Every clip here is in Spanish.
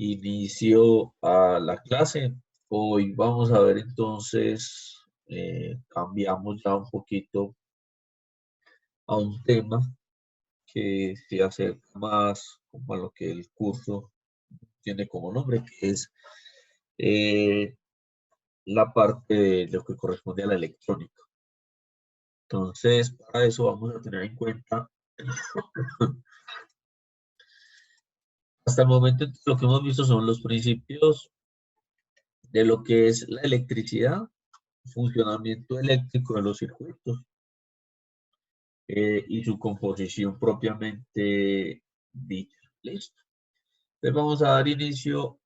Inicio a la clase. Hoy vamos a ver entonces, cambiamos ya un poquito a un tema que se acerca más como a lo que el curso tiene como nombre, que es eh, la parte de lo que corresponde a la electrónica. Entonces, para eso vamos a tener en cuenta, hasta el momento lo que hemos visto son los principios de lo que es la electricidad, funcionamiento eléctrico de los circuitos y su composición propiamente dicha. Listo. Entonces vamos a dar inicio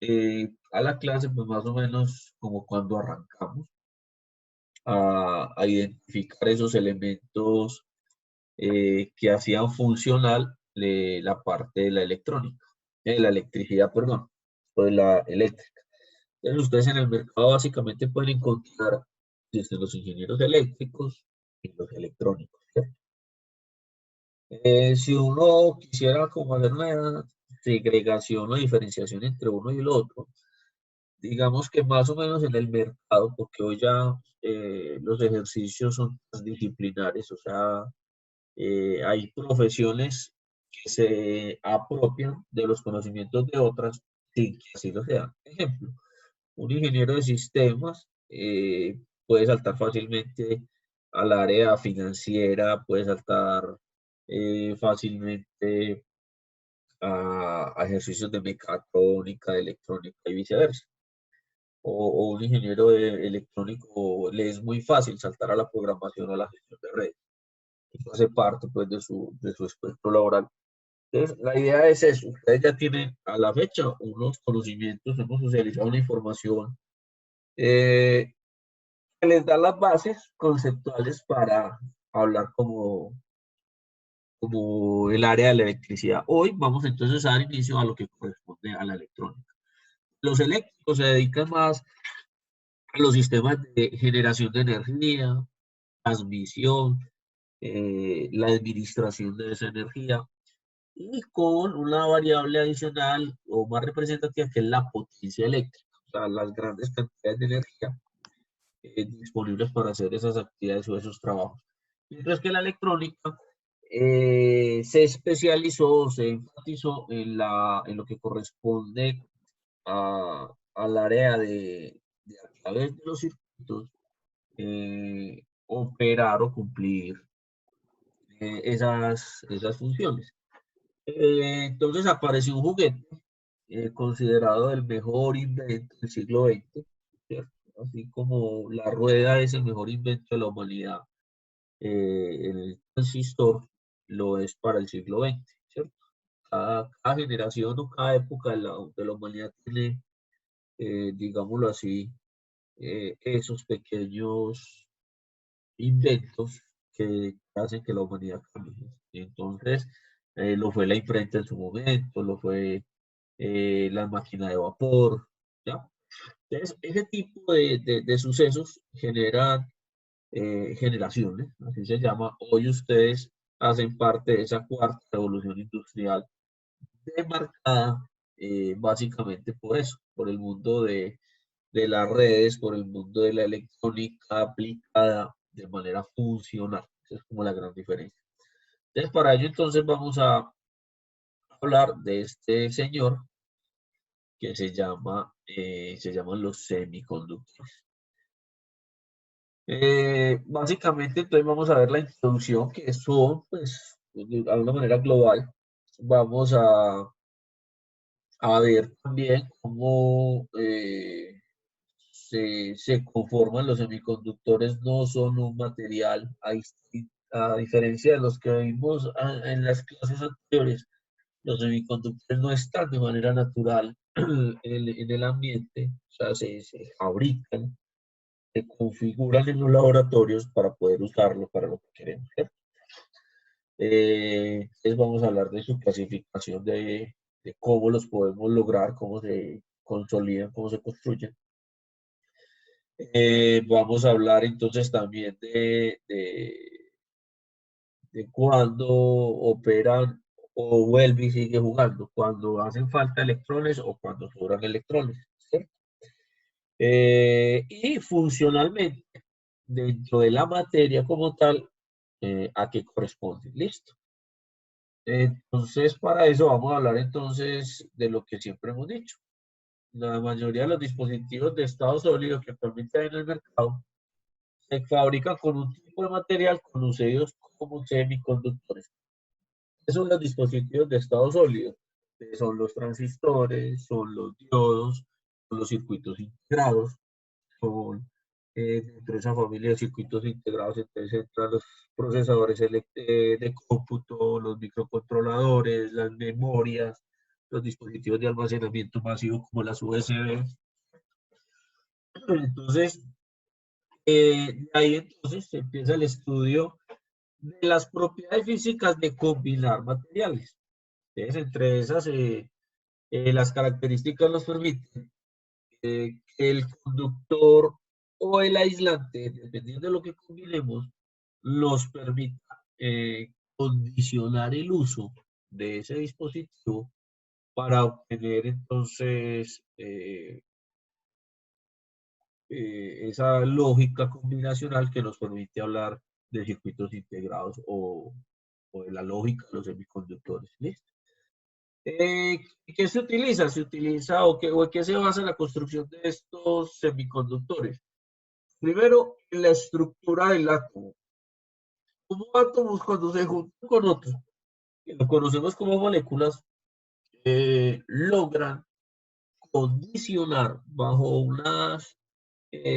a la clase, pues más o menos como cuando arrancamos a identificar esos elementos que hacían funcional la parte de la electrónica, la electricidad, perdón, pues la eléctrica. Entonces ustedes en el mercado básicamente pueden encontrar desde los ingenieros eléctricos y los electrónicos, ¿cierto? Si uno quisiera como hacer una segregación o diferenciación entre uno y el otro, digamos que más o menos en el mercado, porque hoy ya los ejercicios son disciplinares, o sea, hay profesiones que se apropian de los conocimientos de otras sin que así lo sea. Ejemplo, un ingeniero de sistemas puede saltar fácilmente al área financiera, puede saltar fácilmente a ejercicios de mecatrónica, de electrónica y viceversa. O un ingeniero electrónico le es muy fácil saltar a la programación o a la gestión de redes. Eso hace parte pues de su espectro laboral. Entonces, la idea es eso. Ustedes ya tienen a la fecha unos conocimientos, hemos socializado una información eh, que les da las bases conceptuales para hablar como el área de la electricidad. Hoy vamos entonces a dar inicio a lo que corresponde a la electrónica. Los eléctricos se dedican más a los sistemas de generación de energía, transmisión, la administración de esa energía y con una variable adicional o más representativa que es la potencia eléctrica, o sea, las grandes cantidades de energía disponibles para hacer esas actividades o esos trabajos. Mientras que la electrónica se especializó, se enfatizó en lo que corresponde al área de a través de los circuitos operar o cumplir esas funciones. Entonces apareció un juguete considerado el mejor invento del siglo XX, ¿cierto? Así como la rueda es el mejor invento de la humanidad, el transistor lo es para el siglo XX, ¿cierto? Cada generación o cada época de la humanidad tiene, digámoslo así, esos pequeños inventos que hacen que la humanidad cambie. Entonces, lo fue la imprenta en su momento, lo fue las máquinas de vapor, ¿ya? Entonces, ese tipo de sucesos generan generaciones, así se llama. Hoy ustedes hacen parte de esa cuarta revolución industrial demarcada básicamente por eso, por el mundo de las redes, por el mundo de la electrónica aplicada de manera funcional. Esa es como la gran diferencia. Entonces, para ello entonces vamos a hablar de este señor que se llaman los semiconductores. Básicamente, entonces vamos a ver la introducción, que son, pues, de alguna manera global. Vamos a ver también cómo se conforman los semiconductores, no son un material, a diferencia de los que vimos en las clases anteriores, los semiconductores no están de manera natural en el ambiente, o sea, se fabrican, se configuran en los laboratorios para poder usarlo para lo que queremos, ¿cierto? Entonces vamos a hablar de su clasificación, de cómo los podemos lograr, cómo se consolidan, cómo se construyen. Vamos a hablar entonces también de cuándo operan o vuelve y sigue jugando cuando hacen falta electrones o cuando sobran electrones, ¿cierto? Y funcionalmente, dentro de la materia como tal, a qué corresponde. Listo. Entonces, para eso vamos a hablar entonces de lo que siempre hemos dicho. La mayoría de los dispositivos de estado sólido que actualmente hay en el mercado se fabrican con un tipo de material conocidos como semiconductores. Esos son los dispositivos de estado sólido, que son los transistores, son los diodos, son los circuitos integrados, son dentro de esa familia de circuitos integrados, entonces entran los procesadores de cómputo, los microcontroladores, las memorias, los dispositivos de almacenamiento masivo como las USB. Entonces, de ahí entonces se empieza el estudio de las propiedades físicas de combinar materiales. Entonces, entre esas, las características nos permiten que el conductor o el aislante, dependiendo de lo que combinemos, nos permita condicionar el uso de ese dispositivo para obtener entonces esa lógica combinacional que nos permite hablar de circuitos integrados o de la lógica de los semiconductores. ¿Listo? ¿Qué se utiliza? Se utiliza o en qué se basa la construcción de estos semiconductores. Primero, en la estructura del átomo. Como átomos cuando se juntan con otros, que lo conocemos como moléculas, logran condicionar bajo unas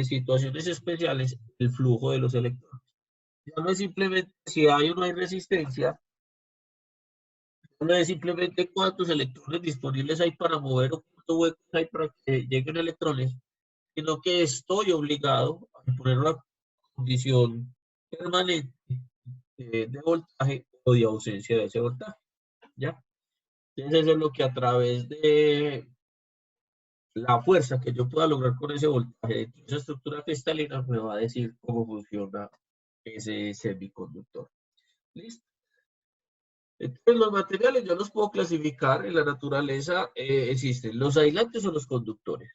situaciones especiales el flujo de los electrones. Ya no es simplemente si hay o no hay resistencia, no es simplemente cuántos electrones disponibles hay para mover o cuántos huecos hay para que lleguen electrones, sino que estoy obligado a poner una condición permanente de voltaje o de ausencia de ese voltaje. ¿Ya? Entonces eso es lo que a través de la fuerza que yo pueda lograr con ese voltaje de esa estructura cristalina me va a decir cómo funciona ese semiconductor. ¿Listo? Entonces los materiales yo los puedo clasificar en la naturaleza, existen los aislantes o los conductores,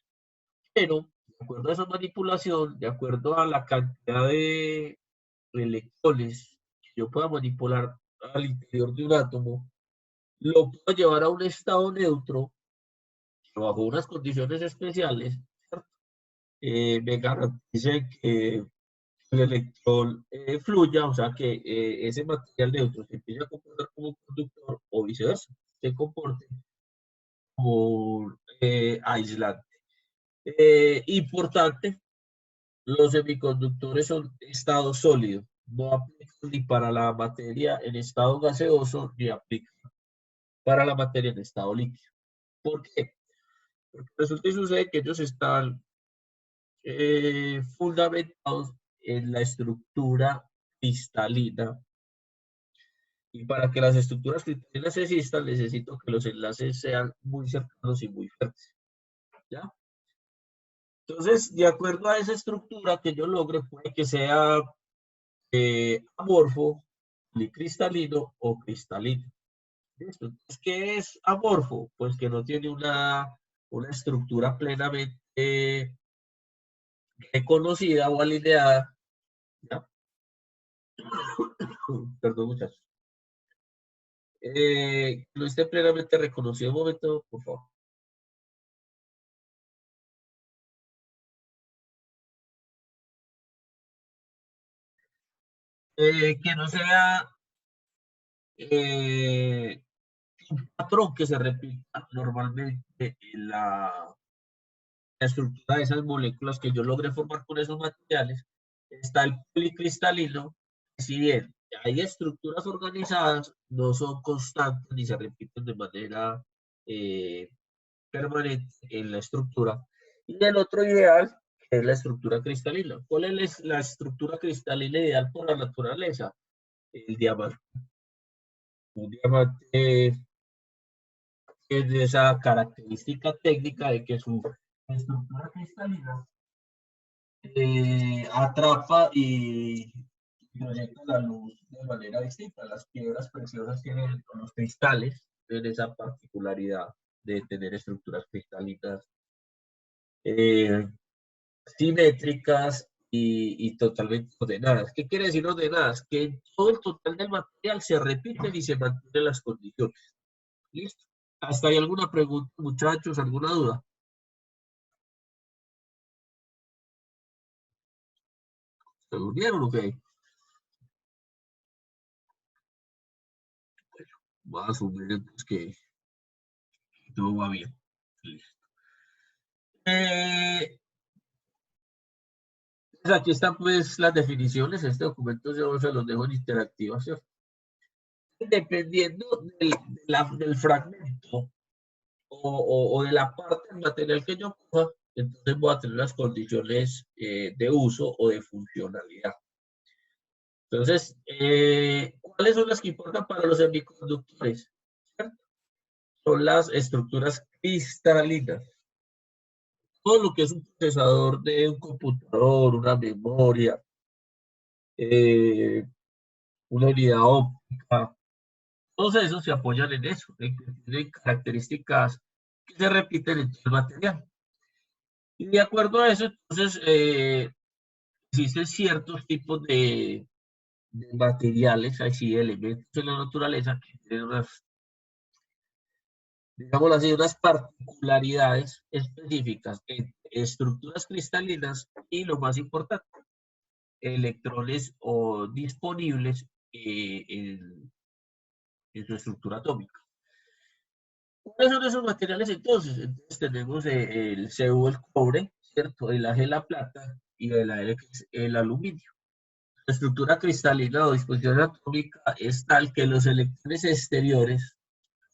pero de acuerdo a esa manipulación, de acuerdo a la cantidad de electrones que yo pueda manipular al interior de un átomo, lo puedo llevar a un estado neutro bajo unas condiciones especiales, ¿cierto? Me garantice que el electrón fluya, o sea, que ese material neutro se empiece a comportar como un conductor o viceversa, se comporte como aislante. Importante, los semiconductores son estado sólido, no aplican ni para la materia en estado gaseoso, ni aplican para la materia en estado líquido. ¿Por qué? Porque resulta y sucede que ellos están fundamentados en la estructura cristalina. Y para que las estructuras cristalinas existan, necesito que los enlaces sean muy cercanos y muy fuertes. ¿Ya? Entonces, de acuerdo a esa estructura que yo logre, puede que sea amorfo, cristalino o cristalino. ¿Listo? Entonces, ¿qué es amorfo? Pues que no tiene una estructura plenamente reconocida o alineada. ¿Ya? Perdón, muchachos. No esté plenamente reconocido. Un momento, por favor. Que no sea eh, un patrón que se repita normalmente en la estructura de esas moléculas que yo logré formar con esos materiales. Está el policristalino, que si bien hay estructuras organizadas, no son constantes ni se repiten de manera eh, permanente en la estructura. Y el otro ideal es la estructura cristalina. ¿Cuál es la estructura cristalina ideal por la naturaleza? El diamante. Un diamante tiene esa característica técnica de que su estructura cristalina atrapa y proyecta la luz de manera distinta. Las piedras preciosas tienen, o los cristales, tienen esa particularidad de tener estructuras cristalinas eh, simétricas y totalmente ordenadas. ¿Qué quiere decir ordenadas? Que en todo el total del material se repiten y se mantienen las condiciones. ¿Listo? ¿Hasta ahí alguna pregunta, muchachos? ¿Alguna duda? ¿Se durmieron o qué? Voy a asumir entonces que todo va bien. Listo. Pues aquí están pues las definiciones. Este documento yo se los dejo en interactiva, ¿cierto? Dependiendo del fragmento o de la parte del material que yo coja, entonces voy a tener las condiciones de uso o de funcionalidad. Entonces, ¿cuáles son las que importan para los semiconductores? ¿Cierto? Son las estructuras cristalinas. Todo lo que es un procesador de un computador, una memoria, eh, una unidad óptica, todos esos se apoyan en eso, en que tienen características que se repiten en todo el material. Y de acuerdo a eso, entonces, existen ciertos tipos de materiales, así, elementos en la naturaleza que tienen unas, digamos así, unas particularidades específicas en estructuras cristalinas y lo más importante, electrones o disponibles en su estructura atómica. ¿Cuáles son esos materiales entonces? Entonces tenemos el Cu, el cobre, ¿cierto? El Ag, la plata y el Al, el aluminio. La estructura cristalina o disposición atómica es tal que los electrones exteriores,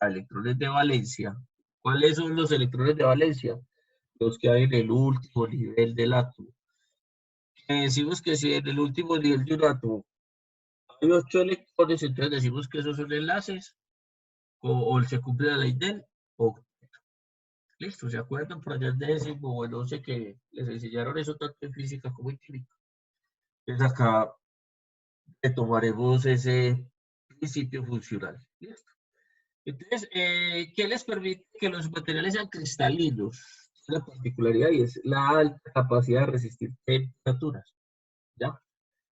electrones de valencia, ¿cuáles son los electrones de valencia? Los que hay en el último nivel del átomo. Decimos que si en el último nivel de un átomo hay 8 electrones, entonces decimos que esos son enlaces o se cumple la ley del octeto. Listo, ¿se acuerdan por allá en décimo o en 11 que les enseñaron eso tanto en física como en química? Entonces acá retomaremos ese principio funcional. ¿Listo? Entonces, ¿qué les permite que los materiales sean cristalinos? Una particularidad y es la alta capacidad de resistir temperaturas. ¿Ya?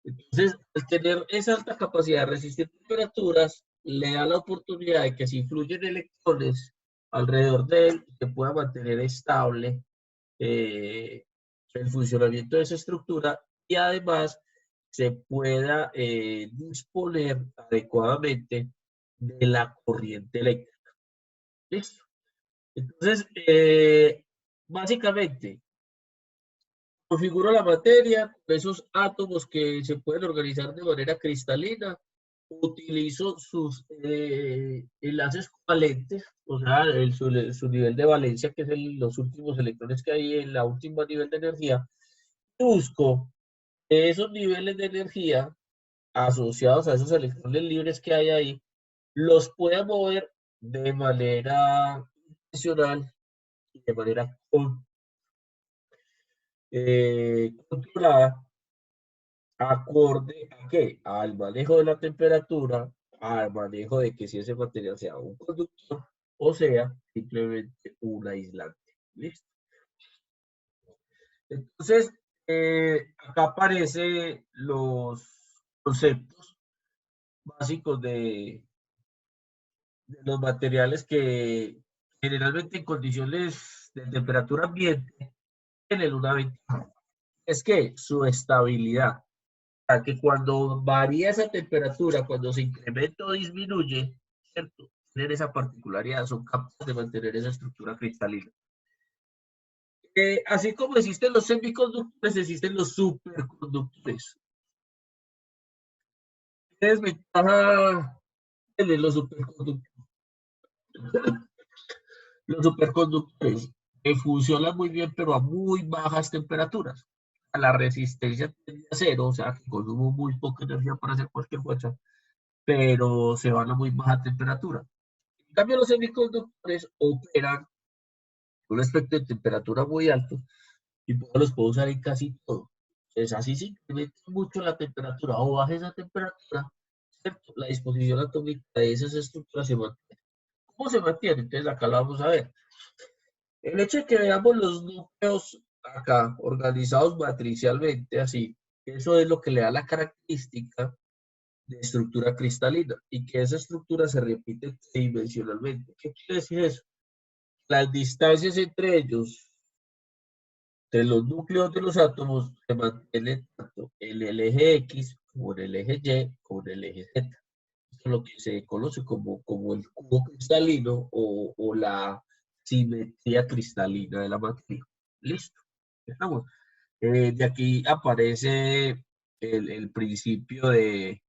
Entonces, al tener esa alta capacidad de resistir temperaturas, le da la oportunidad de que si influyen electrones alrededor de él, se pueda mantener estable eh, el funcionamiento de esa estructura y además se pueda disponer adecuadamente de la corriente eléctrica. ¿Listo? Entonces, básicamente, configuro la materia, esos átomos que se pueden organizar de manera cristalina, utilizo sus enlaces covalentes, o sea, su nivel de valencia, que es los últimos electrones que hay en la última nivel de energía, busco esos niveles de energía asociados a esos electrones libres que hay ahí, los pueda mover de manera intencional y de manera controlada, acorde a qué? Al manejo de la temperatura, al manejo de que si ese material sea un conductor o sea simplemente un aislante. ¿Listo? Entonces, acá aparecen los conceptos básicos de los materiales que generalmente en condiciones de temperatura ambiente tienen una ventaja. Es que su estabilidad, que cuando varía esa temperatura, cuando se incrementa o disminuye, ¿cierto? Tienen esa particularidad, son capaces de mantener esa estructura cristalina. Así como existen los semiconductores, existen los superconductores. ¿Qué desventaja tienen los superconductores? Los superconductores funcionan muy bien, pero a muy bajas temperaturas. A la resistencia tiende a cero, o sea, que consumo muy poca energía para hacer cualquier cosa, pero se van a muy baja temperatura. En cambio, los semiconductores operan con un aspecto de temperatura muy alto y los puedo usar en casi todo. Entonces, así se incrementa mucho la temperatura o baja esa temperatura, ¿cierto? La disposición atómica de esas estructuras se mantiene. ¿Cómo se mantiene? Entonces, acá lo vamos a ver. El hecho de que veamos los núcleos acá organizados matricialmente así, eso es lo que le da la característica de estructura cristalina y que esa estructura se repite tridimensionalmente. ¿Qué quiere decir eso? Las distancias entre ellos, entre los núcleos de los átomos, se mantienen tanto en el eje X como en el eje Y como en el eje Z. Esto es lo que se conoce como el cubo cristalino o la simetría cristalina de la materia. Listo. Estamos. De aquí aparece el principio del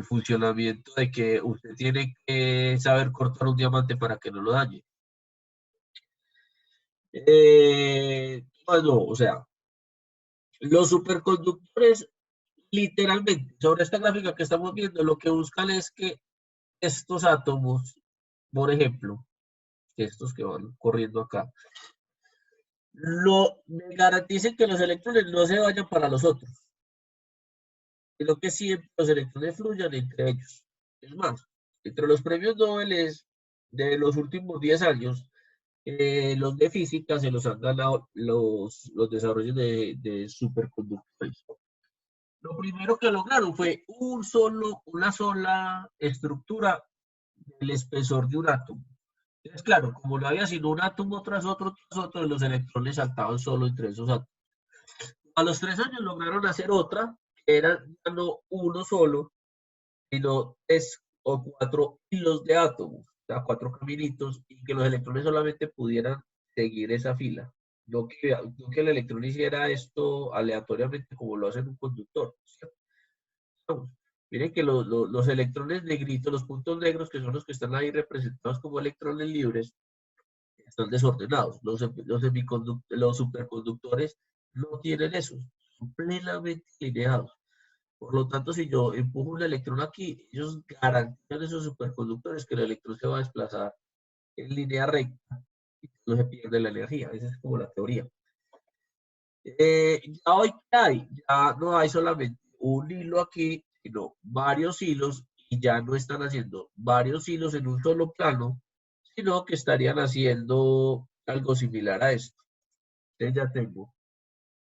funcionamiento de que usted tiene que saber cortar un diamante para que no lo dañe. Bueno, o sea, los superconductores, literalmente, sobre esta gráfica que estamos viendo, lo que buscan es que estos átomos, por ejemplo, estos que van corriendo acá, me garanticen que los electrones no se vayan para los otros, sino que siempre los electrones fluyan entre ellos. Es más, entre los premios Nobel de los últimos 10 años, los de física se los han ganado los desarrollos de superconductores. Lo primero que lograron fue una sola estructura del espesor de un átomo. Entonces, claro, como no había sino un átomo tras otro, los electrones saltaban solo entre esos átomos. A los 3 años lograron hacer otra, que era ya no uno solo, sino 3 o 4 hilos de átomos, o sea, 4 caminitos, y que los electrones solamente pudieran seguir esa fila. No que el electrón hiciera esto aleatoriamente como lo hace en un conductor, ¿cierto? Vamos, miren que los electrones negritos, los puntos negros, que son los que están ahí representados como electrones libres, están desordenados. Los superconductores no tienen eso, son plenamente alineados. Por lo tanto, si yo empujo un electrón aquí, ellos garantizan esos superconductores que el electrón se va a desplazar en línea recta y no se pierde la energía. Esa es como la teoría. Ya hoy que hay, ya no hay solamente un hilo aquí, sino varios hilos y ya no están haciendo varios hilos en un solo plano, sino que estarían haciendo algo similar a esto. Entonces ya tengo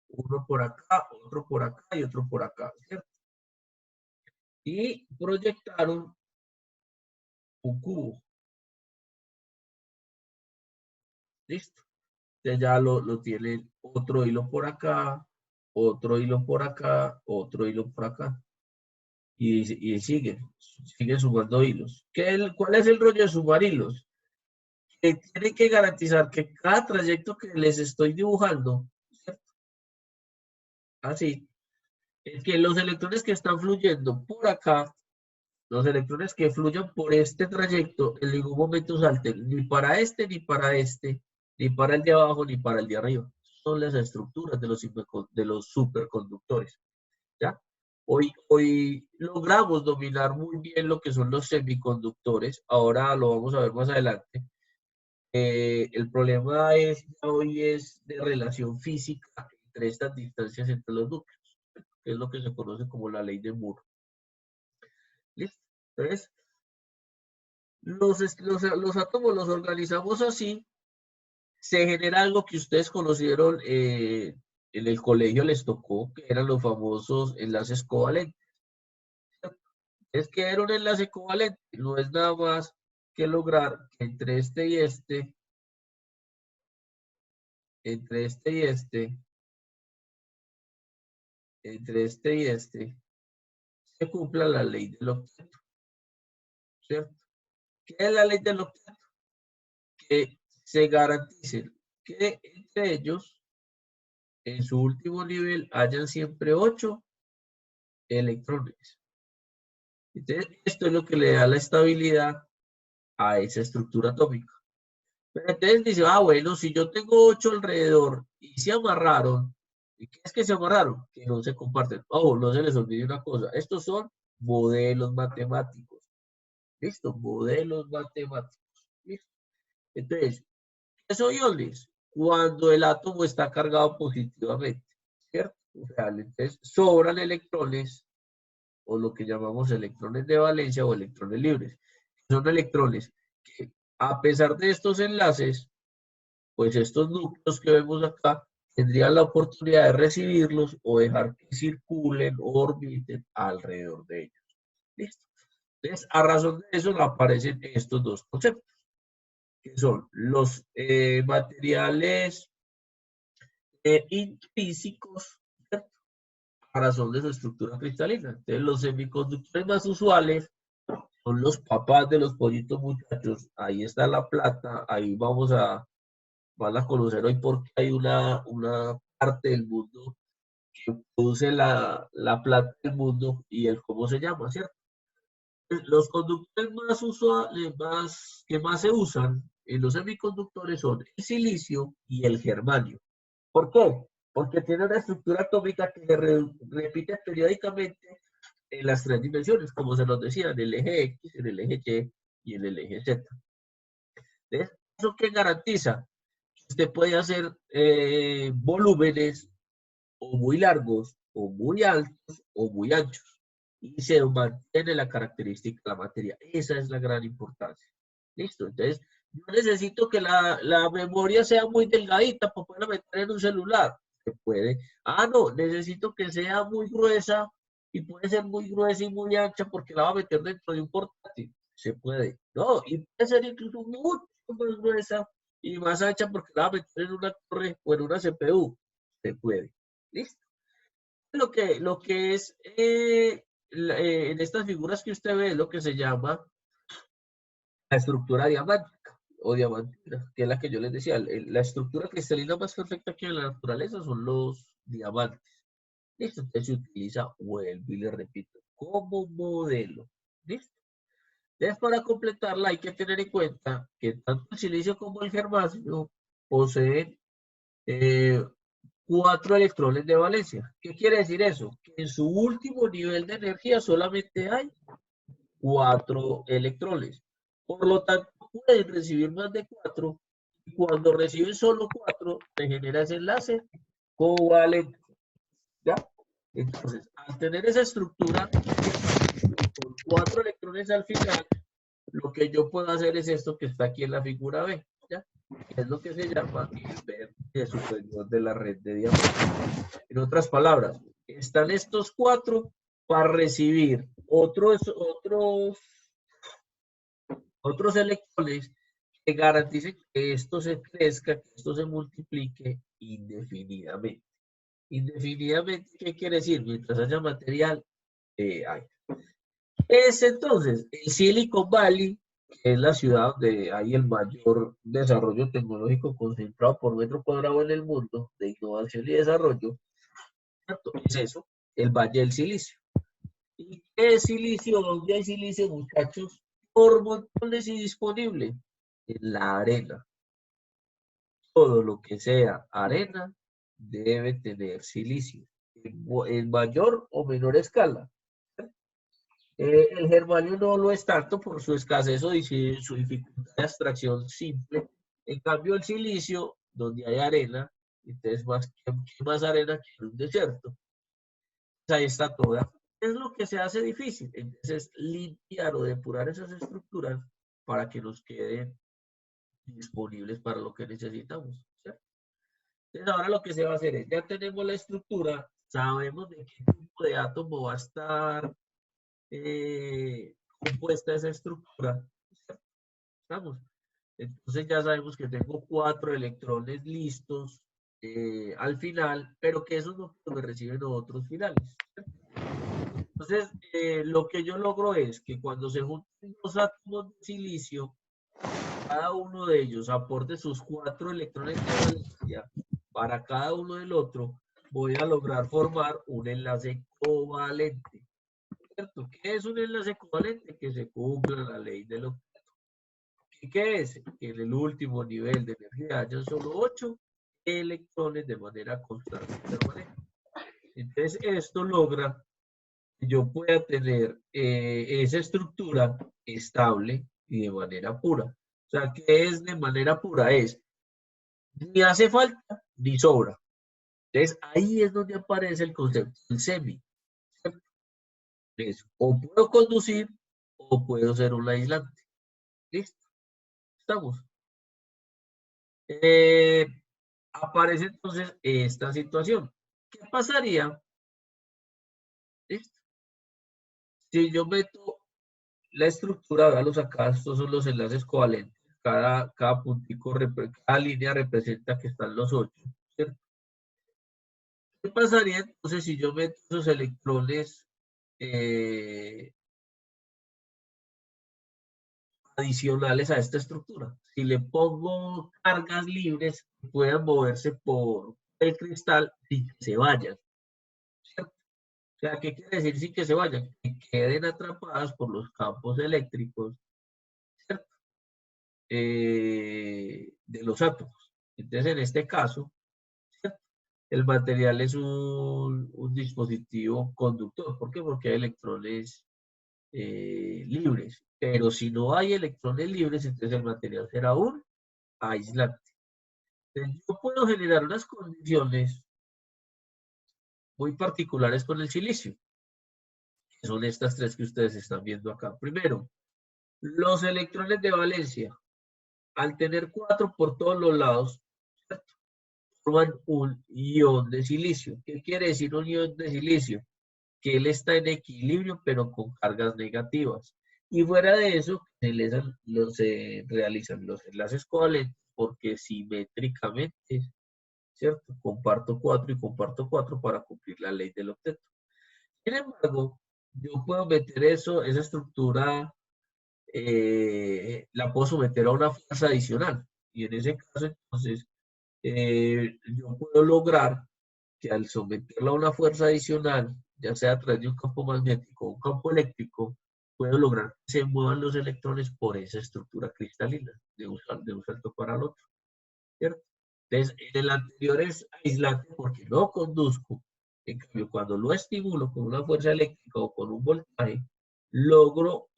uno por acá, otro por acá y otro por acá, ¿cierto? Y proyectaron un cubo. Listo. Entonces ya lo tienen otro hilo por acá, otro hilo por acá, otro hilo por acá. Y sigue sumando hilos. ¿Cuál es el rollo de sumar hilos? Que tienen que garantizar que cada trayecto que les estoy dibujando, ¿cierto? Así, es que los electrones que están fluyendo por acá, los electrones que fluyan por este trayecto, en ningún momento salten, ni para este, ni para este, ni para el de abajo, ni para el de arriba. Son las estructuras de los superconductores, ¿ya? Hoy logramos dominar muy bien lo que son los semiconductores, ahora lo vamos a ver más adelante. El problema hoy es de relación física entre estas distancias entre los núcleos, que es lo que se conoce como la ley de Moore. ¿Listo? Entonces, los átomos los organizamos así, se genera algo que ustedes conocieron en el colegio, les tocó, que eran los famosos enlaces covalentes. Es que era un enlace covalente, no es nada más que lograr que entre este y este, entre este y este, entre este y este, se cumpla la ley del octeto, ¿cierto? ¿Qué es la ley del octeto? Que se garantice que entre ellos, en su último nivel, hayan siempre 8 electrones. Entonces, esto es lo que le da la estabilidad a esa estructura atómica. Pero entonces dice, bueno, si yo tengo 8 alrededor y se amarraron, ¿y qué es que se amarraron? Que no se comparten. Oh, no se les olvide una cosa, estos son modelos matemáticos. ¿Listo? Modelos matemáticos. ¿Listo? Entonces, ¿qué son iones? Cuando el átomo está cargado positivamente. ¿cierto? O sea, entonces sobran electrones, o lo que llamamos electrones de valencia o electrones libres. Son electrones que, a pesar de estos enlaces, pues estos núcleos que vemos acá tendrían la oportunidad de recibirlos o dejar que circulen o orbiten alrededor de ellos. ¿Listo? Entonces, a razón de eso aparecen estos dos conceptos, que son los materiales intrínsecos, ¿cierto? A razón de su estructura cristalina. Entonces, los semiconductores más usuales son los papás de los pollitos, muchachos. Ahí está la plata, ahí van a conocer hoy porque hay una parte del mundo que produce la plata del mundo y el cómo se llama, ¿cierto? Los conductores más usuales, que más se usan en los semiconductores son el silicio y el germanio. ¿Por qué? Porque tiene una estructura atómica que se repite periódicamente en las tres dimensiones, como se nos decía, en el eje X, en el eje Y y en el eje Z. ¿Ves? ¿Eso qué garantiza? Usted puede hacer volúmenes o muy largos, o muy altos, o muy anchos. Y se mantiene la característica de la materia. Esa es la gran importancia. ¿Listo? Entonces, yo necesito que la memoria sea muy delgadita para poderla meter en un celular. Se puede. Ah, no, necesito que sea muy gruesa y puede ser muy gruesa y muy ancha porque la va a meter dentro de un portátil. Se puede. No, y puede ser incluso mucho más gruesa y más ancha porque la va a meter en una torre o en una CPU. Se puede. ¿Listo? Lo que es en estas figuras que usted ve es lo que se llama la estructura diamántica o diamantina, que es la que yo les decía. La estructura cristalina más perfecta que hay en la naturaleza son los diamantes. ¿Listo? Entonces se utiliza, vuelvo y le repito, como modelo. ¿Listo? Entonces, para completarla hay que tener en cuenta que tanto el silicio como el germanio poseen eh, 4 electrones de valencia. ¿Qué quiere decir eso? Que en su último nivel de energía solamente hay 4 electrones. Por lo tanto, pueden recibir más de 4 y cuando reciben solo 4, se genera ese enlace covalente. ¿Ya? Entonces, al tener esa estructura con 4 electrones al final, lo que yo puedo hacer es esto que está aquí en la figura B, ¿ya? Que es lo que se llama el vértice superior de la red de diamantes. En otras palabras, están estos 4 para recibir otros electrones que garanticen que esto se crezca, que esto se multiplique indefinidamente. Indefinidamente, ¿qué quiere decir? Mientras haya material, hay. Es entonces el Silicon Valley, que es la ciudad donde hay el mayor desarrollo tecnológico concentrado por metro cuadrado en el mundo de innovación y desarrollo. Es eso, el Valle del Silicio. ¿Y qué es silicio? ¿Dónde hay silicio, muchachos? Por montones y disponible en la arena. Todo lo que sea arena debe tener silicio en mayor o menor escala. El germanio no lo es tanto por su escasez o su dificultad de extracción simple. En cambio, el silicio, donde hay arena, entonces más arena que en un desierto. Pues ahí está toda. Es lo que se hace difícil. Entonces, limpiar o depurar esas estructuras para que nos queden disponibles para lo que necesitamos. ¿Cierto? Entonces, ahora lo que se va a hacer es, ya tenemos la estructura, sabemos de qué tipo de átomo va a estar compuesta esa estructura. ¿Estamos? Entonces ya sabemos que tengo 4 electrones listos al final, pero que esos no me reciben otros finales. Entonces, lo que yo logro es que cuando se junten dos átomos de silicio, cada uno de ellos aporte sus 4 electrones de valencia para cada uno del otro, voy a lograr formar un enlace covalente. ¿Cierto? ¿Qué es un enlace covalente? Que se cumpla la ley de lo. ¿Y qué es? Que en el último nivel de energía hayan solo 8 electrones de manera constante y permanente. Entonces, esto logra que yo pueda tener esa estructura estable y de manera pura. O sea, ¿qué es de manera pura? Es ni hace falta ni sobra. Entonces, ahí es donde aparece el concepto del semi. ¿Cierto? Es, o puedo conducir o puedo ser un aislante. ¿Listo? Estamos. Eh, Aparece entonces esta situación. ¿Qué pasaría? ¿Listo? Si yo meto la estructura, véalos acá, estos son los enlaces covalentes. Cada puntico, cada línea representa que están los 8. ¿Cierto? ¿Qué pasaría entonces si yo meto esos electrones eh, adicionales a esta estructura? Si le pongo cargas libres que puedan moverse por el cristal sin que se vayan. ¿Cierto? O sea, ¿qué quiere decir sin que se vayan? Que queden atrapadas por los campos eléctricos, ¿cierto? De los átomos. Entonces, en este caso, ¿cierto? El material es un dispositivo conductor. ¿Por qué? Porque hay electrones libres. Pero si no hay electrones libres, entonces el material será un aislante. Entonces, yo puedo generar unas condiciones muy particulares con el silicio, que son estas tres que ustedes están viendo acá. Primero, los electrones de valencia, al tener 4 por todos los lados, ¿cierto? Forman un ion de silicio. ¿Qué quiere decir un ion de silicio? Que él está en equilibrio, pero con cargas negativas. Y fuera de eso, se realizan los enlaces covalentes porque simétricamente, ¿cierto? Comparto 4 y comparto 4 para cumplir la ley del octeto. Sin embargo, yo puedo meter eso, esa estructura, la puedo someter a una fuerza adicional. Y en ese caso, entonces, yo puedo lograr que al someterla a una fuerza adicional, ya sea a través de un campo magnético o un campo eléctrico, puedo lograr que se muevan los electrones por esa estructura cristalina, de un salto para el otro, ¿cierto? Entonces, en el anterior es aislante porque no conduzco. En cambio, cuando lo estimulo con una fuerza eléctrica o con un voltaje, logro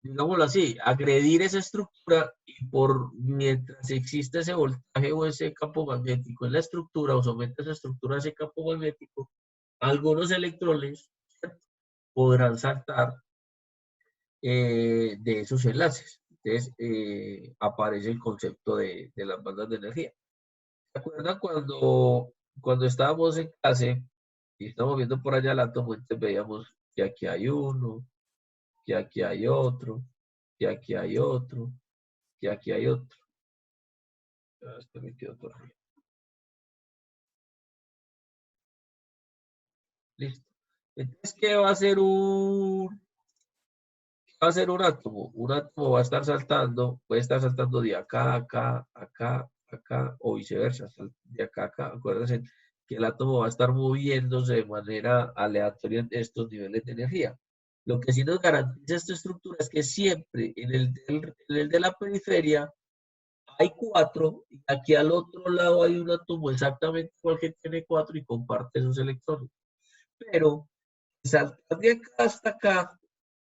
digámoslo así, agredir esa estructura y por mientras exista ese voltaje o ese campo magnético en la estructura o somete esa estructura a ese campo magnético, algunos electrones, ¿cierto?, podrán saltar de esos enlaces. Entonces aparece el concepto de las bandas de energía. ¿Se acuerdan cuando estábamos en clase y estábamos viendo por allá el átomo, entonces veíamos que aquí hay uno, que aquí hay otro, que aquí hay otro, que aquí hay otro? Este me quedó por ahí. Listo. Entonces, ¿qué va a ser va a ser un átomo? Un átomo va a estar saltando, puede estar saltando de acá, acá, acá, acá, o viceversa, de acá, acá. Acuérdense que el átomo va a estar moviéndose de manera aleatoria en estos niveles de energía. Lo que sí nos garantiza esta estructura es que siempre en el de la periferia hay 4, y aquí al otro lado hay un átomo exactamente igual que tiene 4 y comparte esos electrones. Pero saltar de acá hasta acá,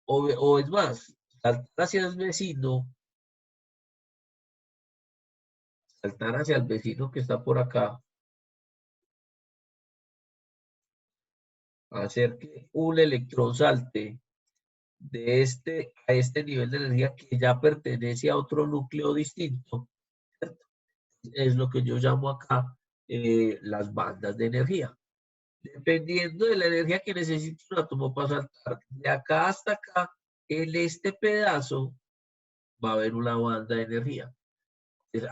o es más, saltar hacia el vecino, saltar hacia el vecino que está por acá, hacer que un electrón salte de este a este nivel de energía que ya pertenece a otro núcleo distinto, ¿cierto? Es lo que yo llamo acá las bandas de energía. Dependiendo de la energía que necesite un átomo para saltar de acá hasta acá, en este pedazo va a haber una banda de energía.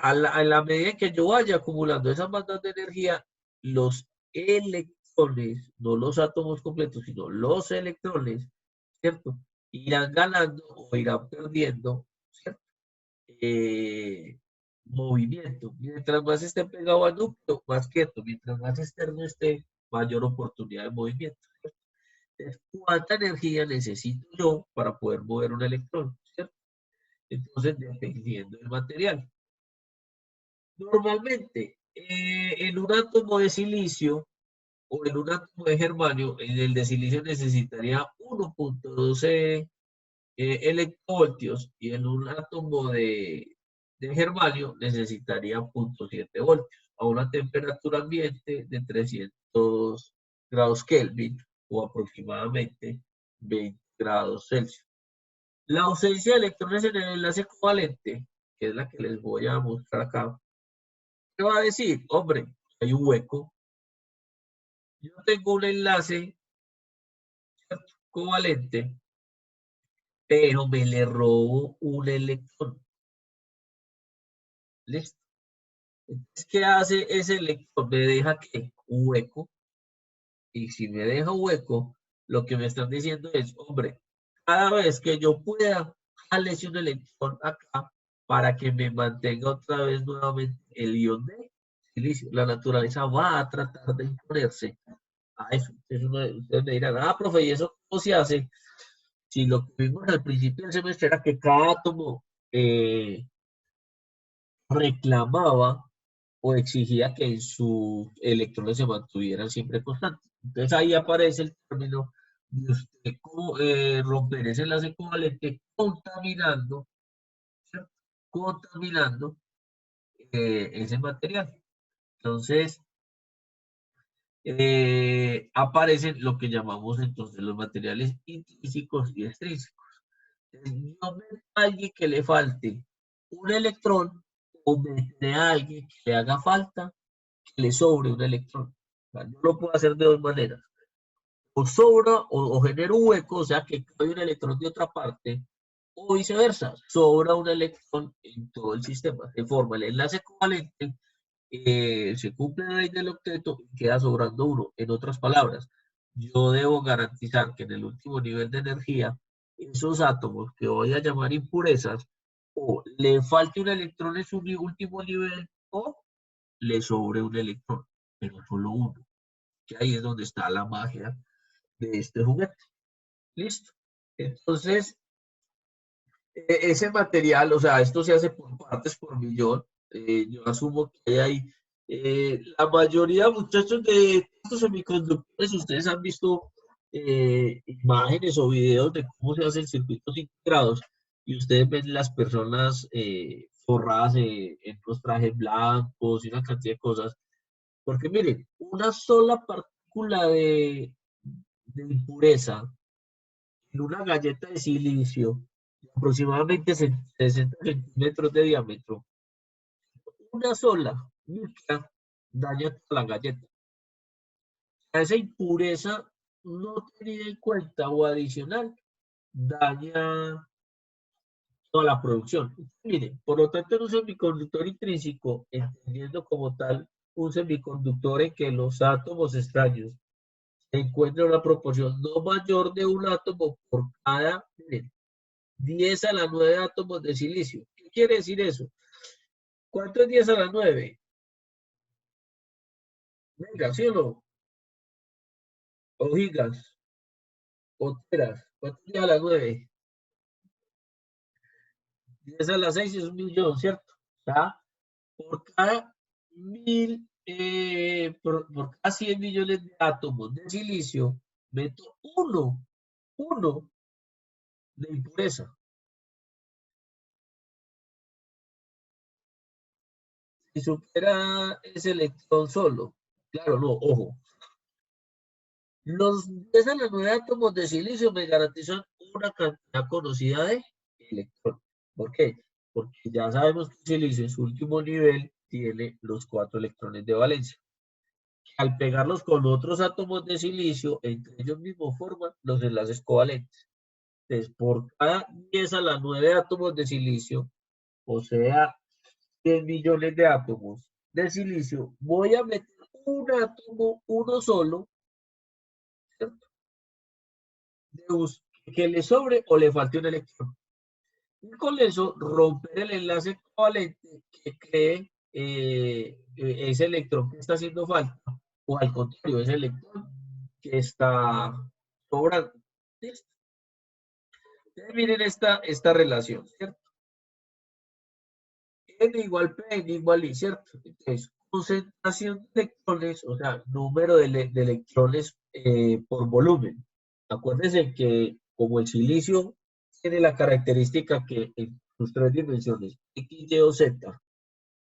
A la medida que yo vaya acumulando esas bandas de energía, los electrones, no los átomos completos, sino los electrones, ¿cierto? Irán ganando o irán perdiendo, ¿cierto? Eh, movimiento. Mientras más esté pegado al núcleo, más quieto. Mientras más externo esté, mayor oportunidad de movimiento. Entonces, ¿cuánta energía necesito yo para poder mover un electrón? ¿Cierto? Entonces, dependiendo del material. Normalmente, en un átomo de silicio o en un átomo de germanio, en el de silicio necesitaría 1.12 electrovoltios y en un átomo de germanio necesitaría 0.7 voltios. a una temperatura ambiente de 300 grados Kelvin o aproximadamente 20 grados Celsius. La ausencia de electrones en el enlace covalente, que es la que les voy a mostrar acá, ¿qué va a decir? Hombre, hay un hueco. Yo tengo un enlace covalente, pero me le robo un electrón. ¿Listo? Entonces, ¿qué hace ese electrón? Me deja ¿qué? Un hueco. Y si me deja un hueco, lo que me están diciendo es, hombre, cada vez que yo pueda, jálese un electrón acá para que me mantenga otra vez nuevamente el ion de silicio. La naturaleza va a tratar de imponerse a eso. Ustedes me dirán, ah, profe, ¿y eso cómo se hace? Si lo que vimos al principio del semestre era que cada átomo reclamaba o exigía que sus electrones se mantuvieran siempre constantes. Entonces ahí aparece el término de usted romper ese enlace covalente contaminando, ¿cierto? Contaminando ese material. Entonces aparecen lo que llamamos entonces los materiales intrínsecos y extrínsecos. No me a alguien que le falte un electrón o me a alguien que le haga falta que le sobre un electrón. O sea, yo lo puedo hacer de dos maneras. O sobra o genera un hueco, o sea que cae un electrón de otra parte, o viceversa, sobra un electrón en todo el sistema. Se forma el enlace covalente, se cumple la ley del octeto y queda sobrando uno. En otras palabras, yo debo garantizar que en el último nivel de energía, esos átomos que voy a llamar impurezas, o le falte un electrón en su último nivel, o le sobre un electrón, pero solo uno. Que ahí es donde está la magia de este juguete. Listo. Entonces, ese material, o sea, esto se hace por partes por millón. Yo asumo que hay la mayoría, muchachos, de estos semiconductores, ustedes han visto imágenes o videos de cómo se hacen circuitos integrados y ustedes ven las personas forradas en los trajes blancos y una cantidad de cosas. Porque miren, una sola partícula de impureza en una galleta de silicio de aproximadamente 60 centímetros de diámetro, una sola micra daña toda la galleta. Esa impureza no tenida en cuenta o adicional daña toda la producción. Miren, por lo tanto, en un semiconductor intrínseco, entendiendo como tal un semiconductor en que los átomos extraños se encuentra una proporción no mayor de un átomo por cada, miren, 10 a la 9 átomos de silicio. ¿Qué quiere decir eso? ¿Cuánto es 10 a la 9? Venga, ¿sí o no? O gigas, o teras. ¿Cuánto es 10 a la 9? 10 a la 6 es un millón, ¿cierto? ¿Está? Por cada por cada 100 millones de átomos de silicio, meto uno de impureza. Si supera ese electrón solo, claro, no, ojo. Los 10 a la 9 átomos de silicio me garantizan una cantidad conocida de electrones. ¿Por qué? Porque ya sabemos que el silicio en su último nivel tiene los 4 electrones de valencia. Al pegarlos con otros átomos de silicio, entre ellos mismos forman los enlaces covalentes. Entonces, por cada 10 a la 9 átomos de silicio, o sea, 10 millones de átomos de silicio, voy a meter un átomo, uno solo, ¿cierto? Que le sobre o le falte un electrón. Y con eso romper el enlace covalente que cree ese electrón que está haciendo falta, o al contrario, ese electrón que está sobrando. ¿Listo? Entonces, miren esta relación, ¿cierto? N igual P, N igual I, ¿cierto? Entonces, concentración de electrones, o sea, número de electrones por volumen. Acuérdense que como el silicio tiene la característica que en sus tres dimensiones, X, Y o Z,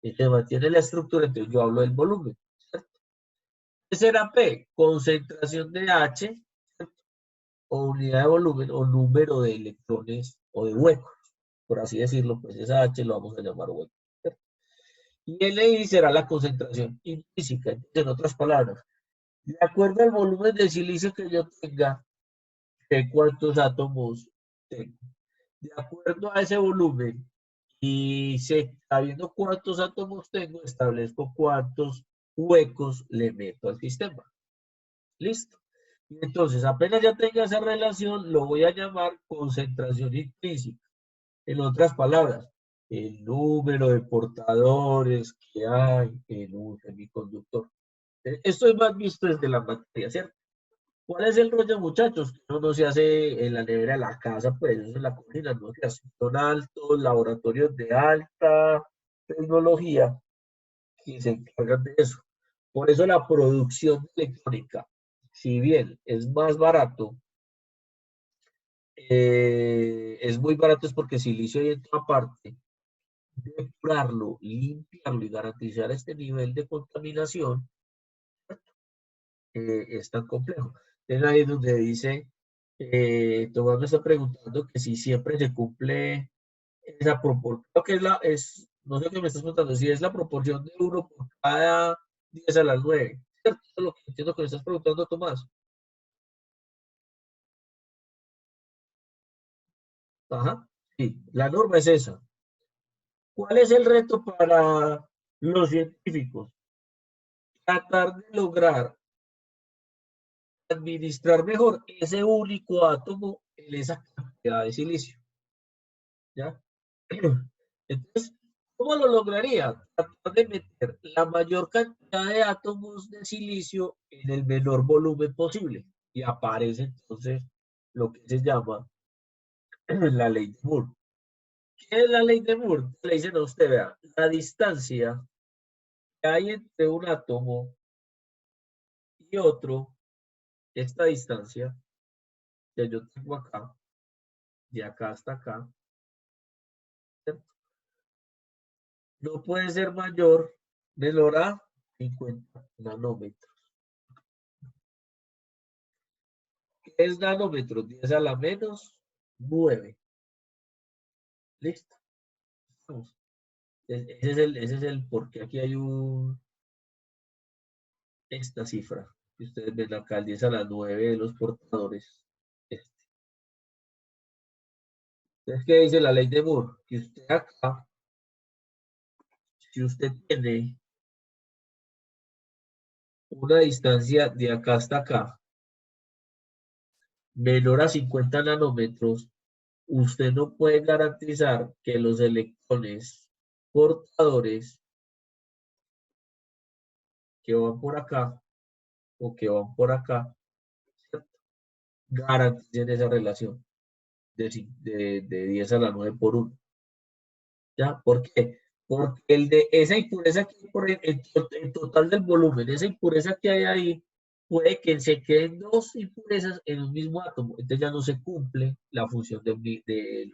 y se mantiene la estructura, entonces yo hablo del volumen, ¿cierto? ¿Qué será P? Concentración de H, ¿cierto? O unidad de volumen, o número de electrones, o de huecos, por así decirlo, pues esa H lo vamos a llamar hueco, ¿cierto? Y LI será la concentración intrínseca, en otras palabras, de acuerdo al volumen de silicio que yo tenga, sé cuántos átomos tengo. De acuerdo a ese volumen, y sabiendo cuántos átomos tengo, establezco cuántos huecos le meto al sistema. Listo. Y entonces, apenas ya tenga esa relación, lo voy a llamar concentración intrínseca. En otras palabras, el número de portadores que hay en un semiconductor. Esto es más visto desde la materia, ¿cierto? ¿Cuál es el rollo, muchachos? Que no se hace en la nevera de la casa, pues eso en la cocina no se hace. Son altos laboratorios de alta tecnología que se encargan de eso. Por eso la producción electrónica, si bien es más barato, es muy barato es porque silicio hay en toda parte, depurarlo, limpiarlo y garantizar este nivel de contaminación es tan complejo. Entonces ahí es donde dice, Tomás me está preguntando que si siempre se cumple esa proporción, creo que no sé qué me estás preguntando, si es la proporción de 1 por cada 10 a las 9. ¿Cierto? Eso es lo que entiendo que me estás preguntando, Tomás. Ajá, sí, la norma es esa. ¿Cuál es el reto para los científicos? Tratar de lograr administrar mejor ese único átomo en esa cantidad de silicio. ¿Ya? Entonces, ¿cómo lo lograría? Tratar de meter la mayor cantidad de átomos de silicio en el menor volumen posible. Y aparece entonces lo que se llama la ley de Moore. ¿Qué es la ley de Moore? Le dicen a usted, vea, la distancia que hay entre un átomo y otro, esta distancia que yo tengo acá, de acá hasta acá, ¿cierto? No puede ser menor a 50 nanómetros. ¿Qué es nanómetros? 10 a la menos 9. Listo. Vamos. Ese es el porque aquí hay esta cifra que ustedes ven acá, el 10 a la 9 de los portadores. Este. Entonces, ¿qué dice la ley de Moore? Que usted acá, si usted tiene una distancia de acá hasta acá menor a 50 nanómetros, usted no puede garantizar que los electrones portadores que van por acá o que van por acá, ¿cierto? Garanticen esa relación de 10 a la 9 por 1. ¿Ya? ¿Por qué? Porque esa impureza que hay por el total del volumen, esa impureza que hay ahí, puede que se queden dos impurezas en un mismo átomo. Entonces ya no se cumple la función del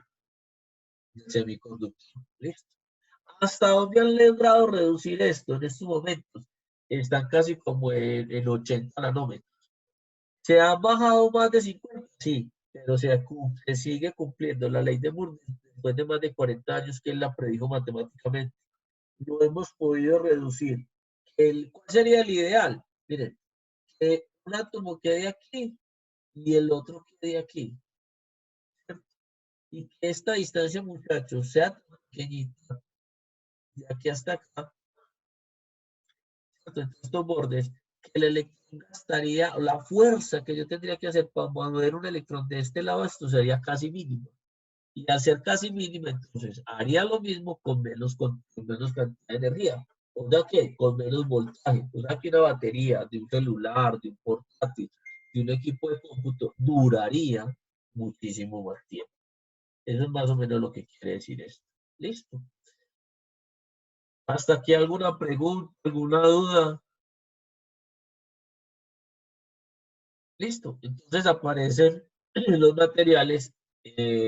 semiconductor. ¿Listo? ¿Hasta dónde han logrado reducir esto en estos momentos? Están casi como en 80 nanómetros. ¿Se han bajado más de 50? Sí, pero se sigue cumpliendo la ley de Moore después de más de 40 años que él la predijo matemáticamente. Lo hemos podido reducir. ¿Cuál sería el ideal? Miren, que un átomo quede aquí y el otro quede aquí. ¿Cierto? Y que esta distancia, muchachos, sea tan pequeñita, de aquí hasta acá, ¿cierto? Entre estos bordes, que el electrón gastaría, la fuerza que yo tendría que hacer para mover un electrón de este lado, esto sería casi mínimo. Y al ser casi mínima, entonces haría lo mismo con menos cantidad de energía. O sea que con menos voltaje. O sea que una batería de un celular, de un portátil, de un equipo de cómputo duraría muchísimo más tiempo. Eso es más o menos lo que quiere decir esto. Listo. ¿Hasta aquí alguna pregunta, alguna duda? Listo. Entonces aparecen los materiales.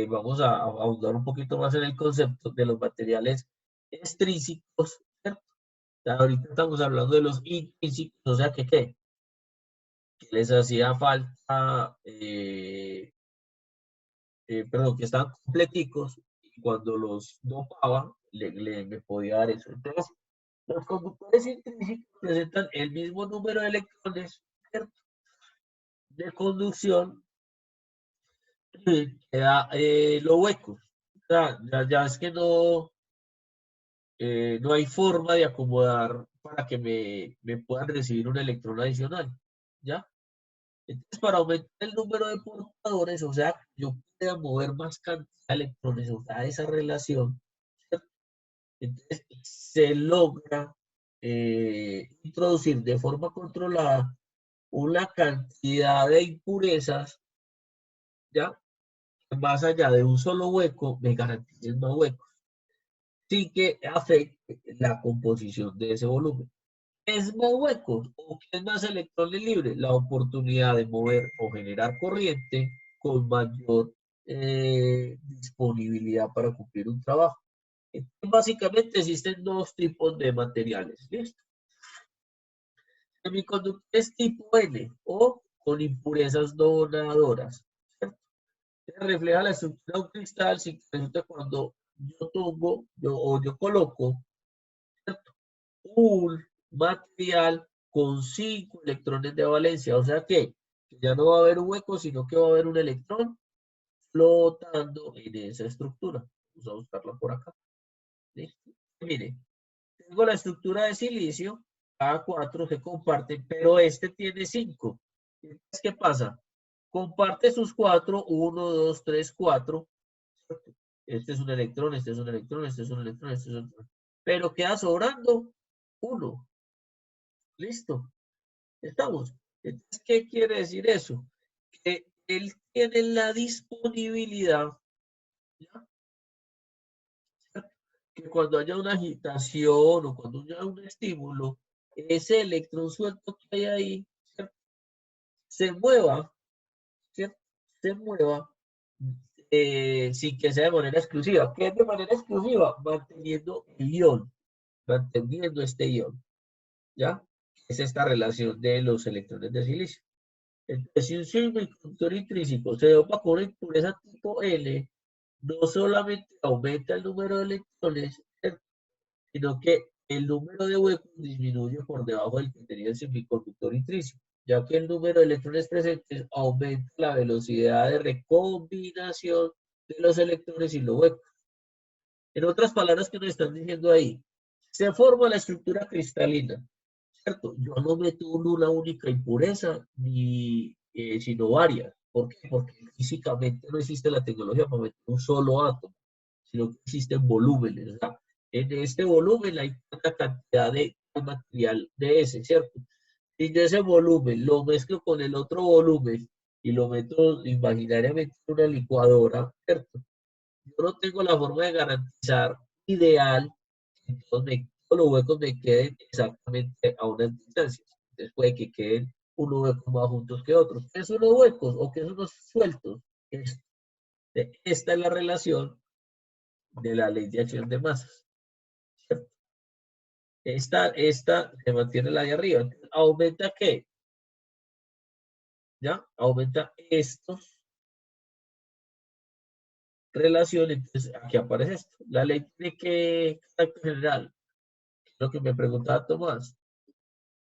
Vamos a ahondar un poquito más en el concepto de los materiales extrínsecos ¿cierto? Ahorita estamos hablando de los intrínsecos, o sea que ¿qué? Que les hacía falta, perdón, que estaban completicos y cuando los dopaba me podía dar eso. Entonces, los conductores intrínsecos presentan el mismo número de electrones, ¿cierto?, de conducción que da los huecos. O sea, ya es que no hay forma de acomodar para que me puedan recibir un electrón adicional, ¿ya? Entonces, para aumentar el número de portadores, o sea, yo pueda mover más cantidad de electrones, o sea, esa relación, ¿cierto? Entonces, se logra introducir de forma controlada una cantidad de impurezas, ¿ya? Más allá de un solo hueco, me garanticen más huecos, sin que afecte la composición de ese volumen. ¿Es más huecos o qué es más electrones libres? La oportunidad de mover o generar corriente con mayor disponibilidad para cumplir un trabajo. Entonces, básicamente existen dos tipos de materiales. ¿Listo? Semiconductores tipo N o con impurezas donadoras. ¿Cierto? Refleja la estructura de un cristal sin que resulte cuando yo tomo o yo coloco, ¿cierto?, un material con 5 electrones de valencia. O sea que ya no va a haber un hueco, sino que va a haber un electrón flotando en esa estructura. Vamos a buscarla por acá. ¿Listo? Mire, tengo la estructura de silicio, cada 4 se comparten, pero este tiene 5. Entonces, ¿qué pasa? Comparte sus 4, 1, 2, 3, 4. Este es un electrón, este es un electrón, este es un electrón, este es un electrón. Pero queda sobrando 1. Listo. Estamos. Entonces, ¿qué quiere decir eso? Que él tiene la disponibilidad, ¿ya?, que cuando haya una agitación o cuando haya un estímulo, ese electrón suelto que hay ahí, ¿cierto?, se mueva, ¿cierto?, se mueva sin que sea de manera exclusiva. ¿Qué es de manera exclusiva? Manteniendo el ion, manteniendo este ion, ¿ya? Es esta relación de los electrones de silicio. Entonces, si un semiconductor intrínseco se dopa con una impureza tipo N, no solamente aumenta el número de electrones, ¿cierto?, sino que el número de huecos disminuye por debajo del que tenía el semiconductor intrínseco, ya que el número de electrones presentes aumenta la velocidad de recombinación de los electrones y los huecos. En otras palabras, ¿qué nos están diciendo ahí? Se forma la estructura cristalina, ¿cierto? Yo no meto una única impureza, ni sino varias. ¿Por qué? Porque físicamente no existe la tecnología para meter un solo átomo, sino que existen volúmenes. O sea, en este volumen hay una cantidad de material de ese, ¿cierto? Y de ese volumen lo mezclo con el otro volumen y lo meto imaginariamente en una licuadora, ¿cierto? Yo no tengo la forma de garantizar ideal que todos los huecos me queden exactamente a una distancia. Entonces puede que queden unos huecos más juntos que otros. ¿Qué son los huecos o qué son los sueltos? Esta es la relación de la ley de acción de masas, ¿cierto? Esta se mantiene la de arriba. Entonces, ¿aumenta qué? ¿Ya? Aumenta estos relaciones. Entonces, aquí aparece esto. La ley tiene que carácter general. Lo que me preguntaba Tomás.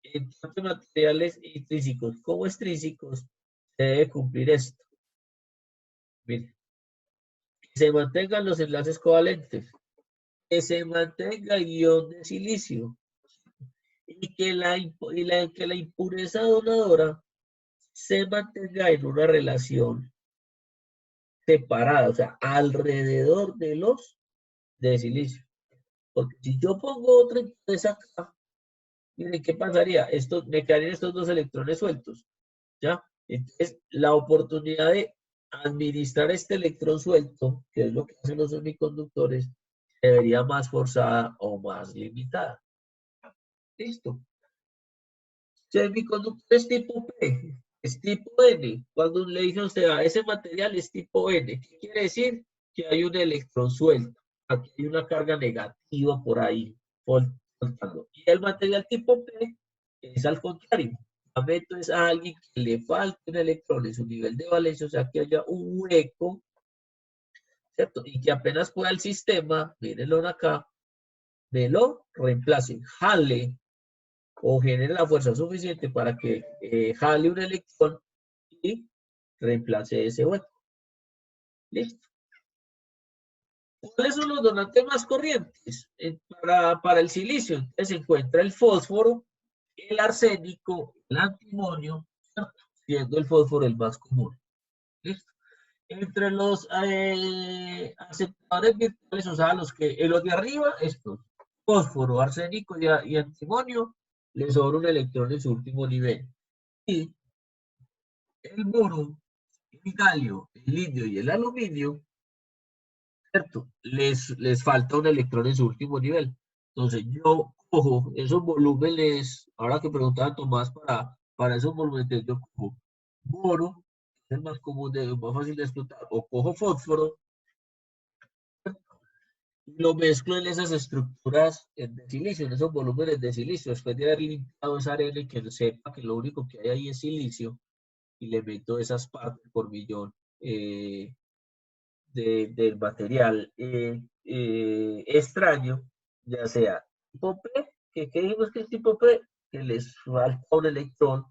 En tanto materiales intrínsecos como extrínsecos, se debe cumplir esto. Mire, que se mantengan los enlaces covalentes, que se mantenga el ion de silicio y que la impureza donadora se mantenga en una relación separada, o sea, alrededor de los de silicio. Porque si yo pongo otra impureza acá, miren, ¿qué pasaría? Esto, me quedarían estos dos electrones sueltos, ¿ya? Entonces, la oportunidad de administrar este electrón suelto, que es lo que hacen los semiconductores, debería más forzada o más limitada. Listo. Semiconductores tipo P, es tipo N. Cuando le dije a usted, ese material es tipo N, ¿qué quiere decir? Que hay un electrón suelto. Aquí hay una carga negativa por ahí, soltando. Y el material tipo P es al contrario. Meto es a alguien que le falta un electrón en su nivel de valencia, o sea que haya un hueco, ¿cierto? Y que apenas pueda el sistema, mírenlo acá, me lo reemplace, jale o genere la fuerza suficiente para que jale un electrón y reemplace ese hueco. ¿Listo? ¿Cuáles son los donantes más corrientes para el silicio? Entonces se encuentra el fósforo, el arsénico, el antimonio, ¿cierto? Siendo el fósforo el más común. ¿Listo? Entre los aceptadores virtuales, o sea, los de arriba, estos, fósforo, arsénico y antimonio, le sobra un electrón en su último nivel. Y el boro, el galio, el litio y el aluminio, ¿cierto? Les falta un electrón en su último nivel. Entonces yo cojo esos volúmenes, ahora que preguntaba Tomás para esos volúmenes, yo cojo boro, que es el más común, más fácil de explotar, o cojo fósforo, y lo mezclo en esas estructuras de silicio, en esos volúmenes de silicio, después de haber limpiado esa arena y que sepa que lo único que hay ahí es silicio, y le meto esas partes por millón del material extraño, ya sea tipo P, que dijimos que es tipo P, que les falta un electrón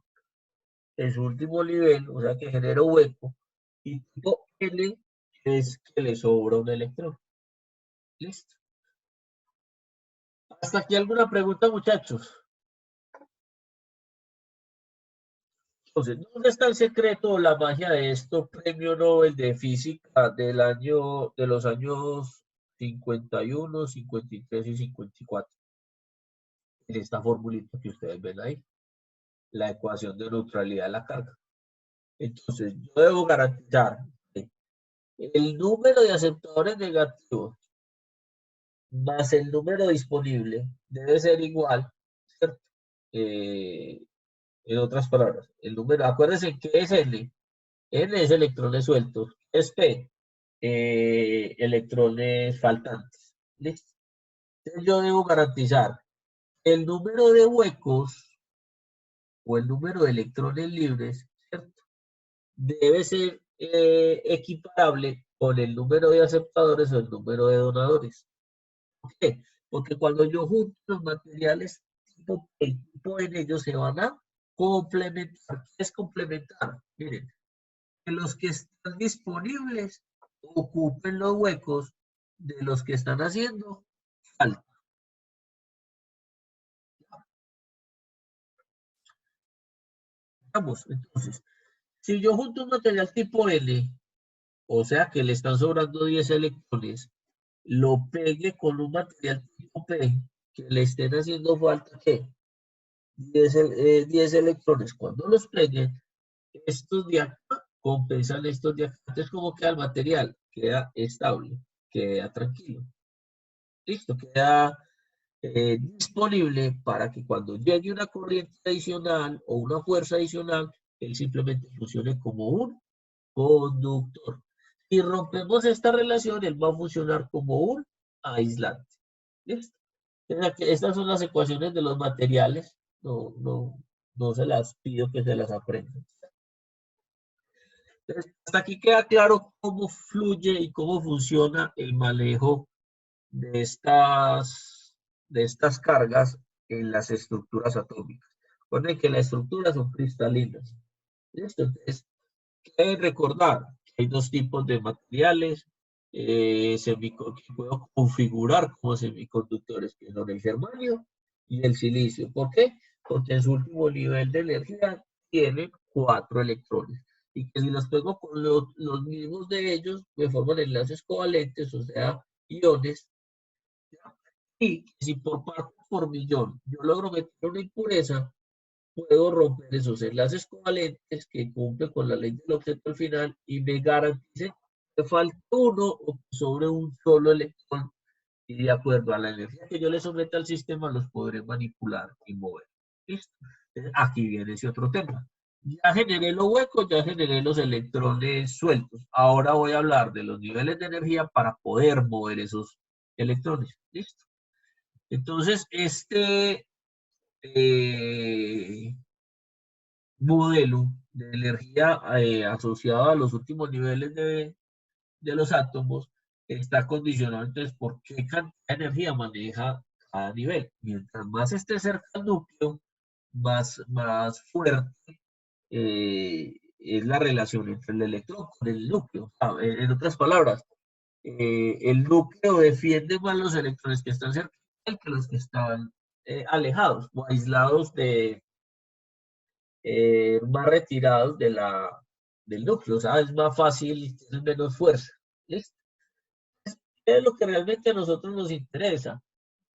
en su último nivel, o sea que genera un hueco, y tipo L es que le sobra un electrón. Listo. Hasta aquí alguna pregunta, muchachos. Entonces, ¿dónde está el secreto o la magia de esto? Premio Nobel de Física de los años 51, 53 y 54. En esta formulita que ustedes ven ahí, la ecuación de neutralidad de la carga. Entonces, yo debo garantizar que el número de aceptadores negativos más el número disponible debe ser igual, ¿cierto? En otras palabras, el número, acuérdense que es N. N es electrones sueltos, es P, electrones faltantes. ¿Listo? Entonces yo debo garantizar el número de huecos o el número de electrones libres, ¿cierto? Debe ser equiparable con el número de aceptadores o el número de donadores. ¿Por qué? Porque cuando yo junto los materiales tipo P y tipo N, ellos se van a complementar. ¿Qué es complementar? Miren, que los que están disponibles ocupen los huecos de los que están haciendo falta. Vamos, entonces, si yo junto un material tipo L, o sea que le están sobrando 10 electrones, lo pegue con un material tipo P, que le estén haciendo falta, ¿qué? 10 electrones. Cuando los peguen, estos de acá compensan estos de acá. Entonces, ¿cómo queda el material? Queda estable, queda tranquilo. Listo, queda disponible para que cuando llegue una corriente adicional o una fuerza adicional, él simplemente funcione como un conductor. Si rompemos esta relación, él va a funcionar como un aislante. ¿Listo? Estas son las ecuaciones de los materiales. No se las pido que se las aprendan. Entonces, hasta aquí queda claro cómo fluye y cómo funciona el manejo de estas cargas en las estructuras atómicas. Recuerden que las estructuras son cristalinas. ¿Listo? Entonces, deben recordar que hay dos tipos de materiales que puedo configurar como semiconductores, que son el germanio y el silicio. ¿Por qué? Porque en su último nivel de energía tienen 4 electrones. Y que si los pego con los mismos de ellos, me forman enlaces covalentes, o sea, iones. Y si por millón yo logro meter una impureza, puedo romper esos enlaces covalentes que cumplen con la ley del objeto al final y me garantice que falte uno o sobre un solo electrón y de acuerdo a la energía que yo le someta al sistema los podré manipular y mover. ¿Listo? Aquí viene ese otro tema. Ya generé los huecos, ya generé los electrones sueltos. Ahora voy a hablar de los niveles de energía para poder mover esos electrones. ¿Listo? Entonces, modelo de energía asociado a los últimos niveles de los átomos está condicionado entonces por qué cantidad de energía maneja cada nivel. Mientras más esté cerca al núcleo, más fuerte es la relación entre el electrón con el núcleo. En otras palabras, el núcleo defiende más los electrones que están cerca que los que están alejados o aislados más retirados del núcleo. O sea, es más fácil, tienen menos fuerza. ¿Listo? Es lo que realmente a nosotros nos interesa,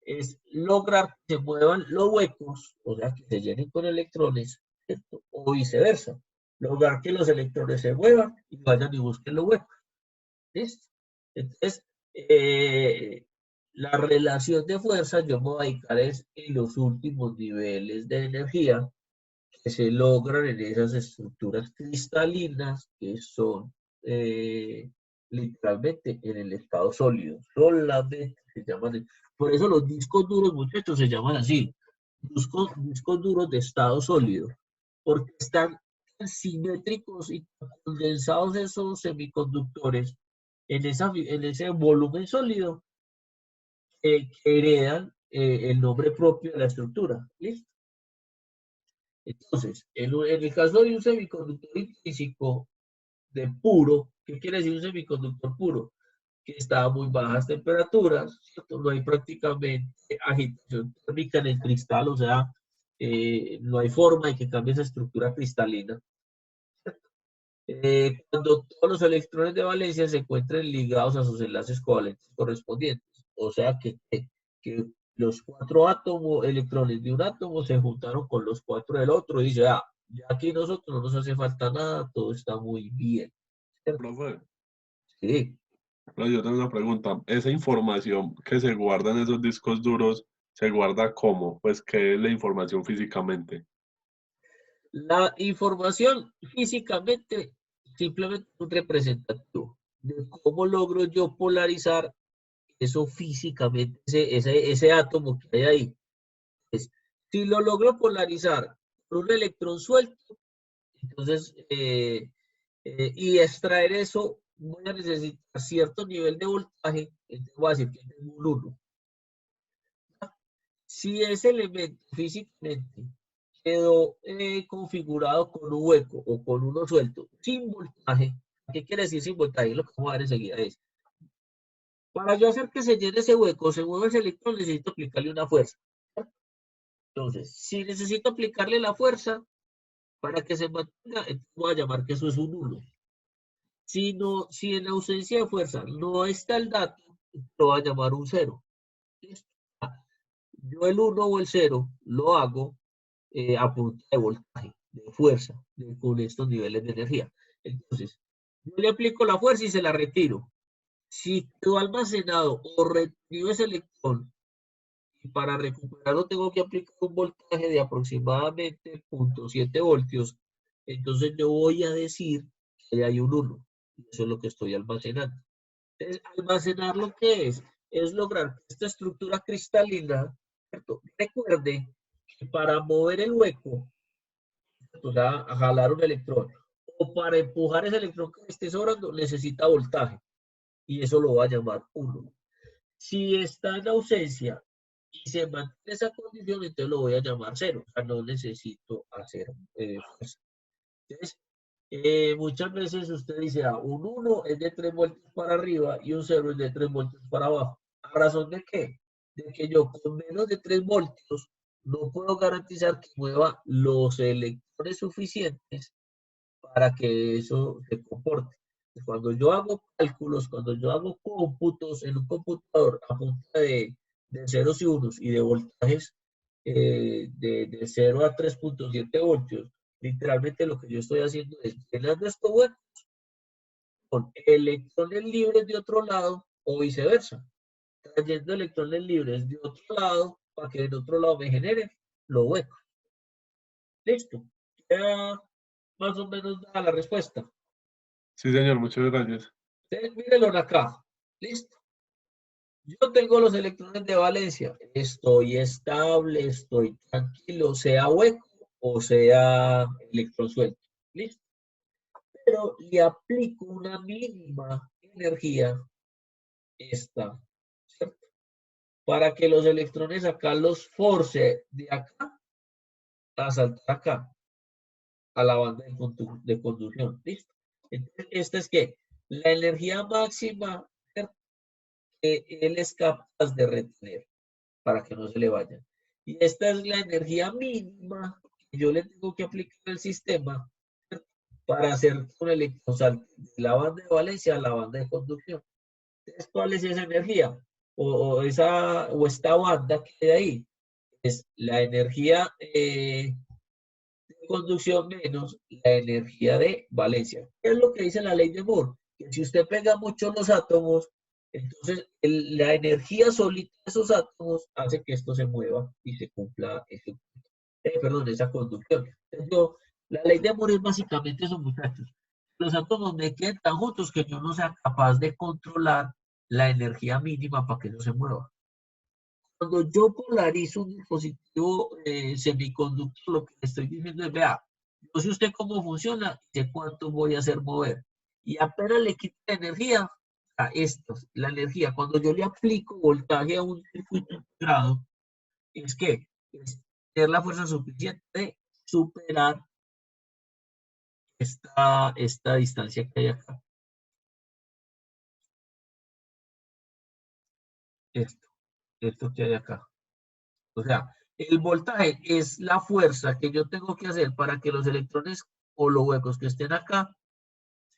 es lograr que se muevan los huecos, o sea, que se llenen con electrones, ¿cierto? O viceversa, lograr que los electrones se muevan y vayan y busquen los huecos. ¿Listo? Entonces, la relación de fuerza yo me voy a dedicar es en los últimos niveles de energía que se logran en esas estructuras cristalinas que son literalmente en el estado sólido. Solamente se llaman, por eso los discos duros, muchachos, se llaman así, discos duros de estado sólido, porque están simétricos y condensados esos semiconductores en ese volumen sólido que heredan el nombre propio de la estructura. ¿Listo? Entonces, en el caso de un semiconductor intrínseco de puro, ¿qué quiere decir un semiconductor puro? Que está a muy bajas temperaturas, ¿cierto? No hay prácticamente agitación térmica en el cristal, o sea, no hay forma de que cambie esa estructura cristalina. Cuando todos los electrones de valencia se encuentren ligados a sus enlaces covalentes correspondientes. O sea que los 4 átomos, electrones de un átomo se juntaron con los 4 del otro y dice, ya aquí nosotros no nos hace falta nada, todo está muy bien. ¿Cierto? Profe, Sí. yo tengo una pregunta. ¿Esa información que se guarda en esos discos duros, se guarda cómo? Pues, ¿qué es la información físicamente? La información físicamente simplemente es un representativo de cómo logro yo polarizar eso físicamente, ese átomo que hay ahí. Si lo logro polarizar por un electrón suelto, entonces, y extraer eso, voy a necesitar cierto nivel de voltaje, entonces voy a decir que tengo un 1. Si ese elemento físicamente quedó configurado con un hueco o con uno suelto, sin voltaje, ¿qué quiere decir sin voltaje? Lo que vamos a ver enseguida es, para yo hacer que se llene ese hueco, se mueva ese electrón, necesito aplicarle una fuerza. Entonces, si necesito aplicarle la fuerza, para que se mantenga, entonces voy a llamar que eso es un 1. Si en ausencia de fuerza no está el dato, lo voy a llamar un 0. ¿Listo? Yo el 1 o el 0 lo hago a punta de voltaje, de fuerza, con estos niveles de energía. Entonces, yo le aplico la fuerza y se la retiro. Si quedó almacenado o retenido ese electrón, y para recuperarlo tengo que aplicar un voltaje de aproximadamente 0.7 voltios, entonces yo voy a decir que hay un 1. Y eso es lo que estoy almacenando. Entonces, almacenar lo que es lograr que esta estructura cristalina, ¿cierto? Recuerde que para mover el hueco, o sea, a jalar un electrón, o para empujar ese electrón que esté sobrando, necesita voltaje. Y eso lo va a llamar 1. Si está en ausencia y se mantiene esa condición, entonces lo voy a llamar 0. O sea, no necesito hacer fuerza. Entonces, muchas veces usted dice, un 1 es de 3 voltios para arriba y un 0 es de 3 voltios para abajo. ¿A razón de qué? De que yo con menos de 3 voltios no puedo garantizar que mueva los electrones suficientes para que eso se comporte. Cuando yo hago cálculos, cuando yo hago cómputos en un computador a punta de ceros y unos y de voltajes de 0 a 3.7 voltios, literalmente lo que yo estoy haciendo es llenando estos huecos con electrones libres de otro lado o viceversa, trayendo electrones libres de otro lado para que en otro lado me generen los huecos. Listo. Ya más o menos da la respuesta. Sí, señor, muchas gracias. Ustedes mírenlo acá. Listo. Yo tengo los electrones de valencia, estoy estable, estoy tranquilo, sea hueco o sea electrón suelto. ¿Listo? Pero le aplico una mínima energía, esta, ¿cierto? Para que los electrones acá los force de acá a saltar acá, a la banda de conducción. ¿Listo? Entonces, esta es que la energía máxima que él es capaz de retener para que no se le vaya. Y esta es la energía mínima que yo le tengo que aplicar al sistema, ¿cierto? Para hacer un electrón salte de la banda de valencia a la banda de conducción. Entonces, ¿cuál es esa energía? O esta banda que hay ahí. Es la energía de conducción menos la energía de valencia. ¿Qué es lo que dice la ley de Moore? Que si usted pega mucho los átomos, entonces la energía solita de esos átomos hace que esto se mueva y se cumpla esa conducción. Entonces, la ley de Moore es básicamente eso, muchachos. Los átomos me queden tan juntos que yo no sea capaz de controlar la energía mínima para que no se mueva. Cuando yo polarizo un dispositivo semiconductor, lo que le estoy diciendo es, vea, no sé usted cómo funciona, sé cuánto voy a hacer mover. Y apenas le quita la energía a estos, la energía, cuando yo le aplico voltaje a un circuito integrado, es tener la fuerza suficiente de superar esta distancia que hay acá. Esto, esto que hay acá. O sea, el voltaje es la fuerza que yo tengo que hacer para que los electrones o los huecos que estén acá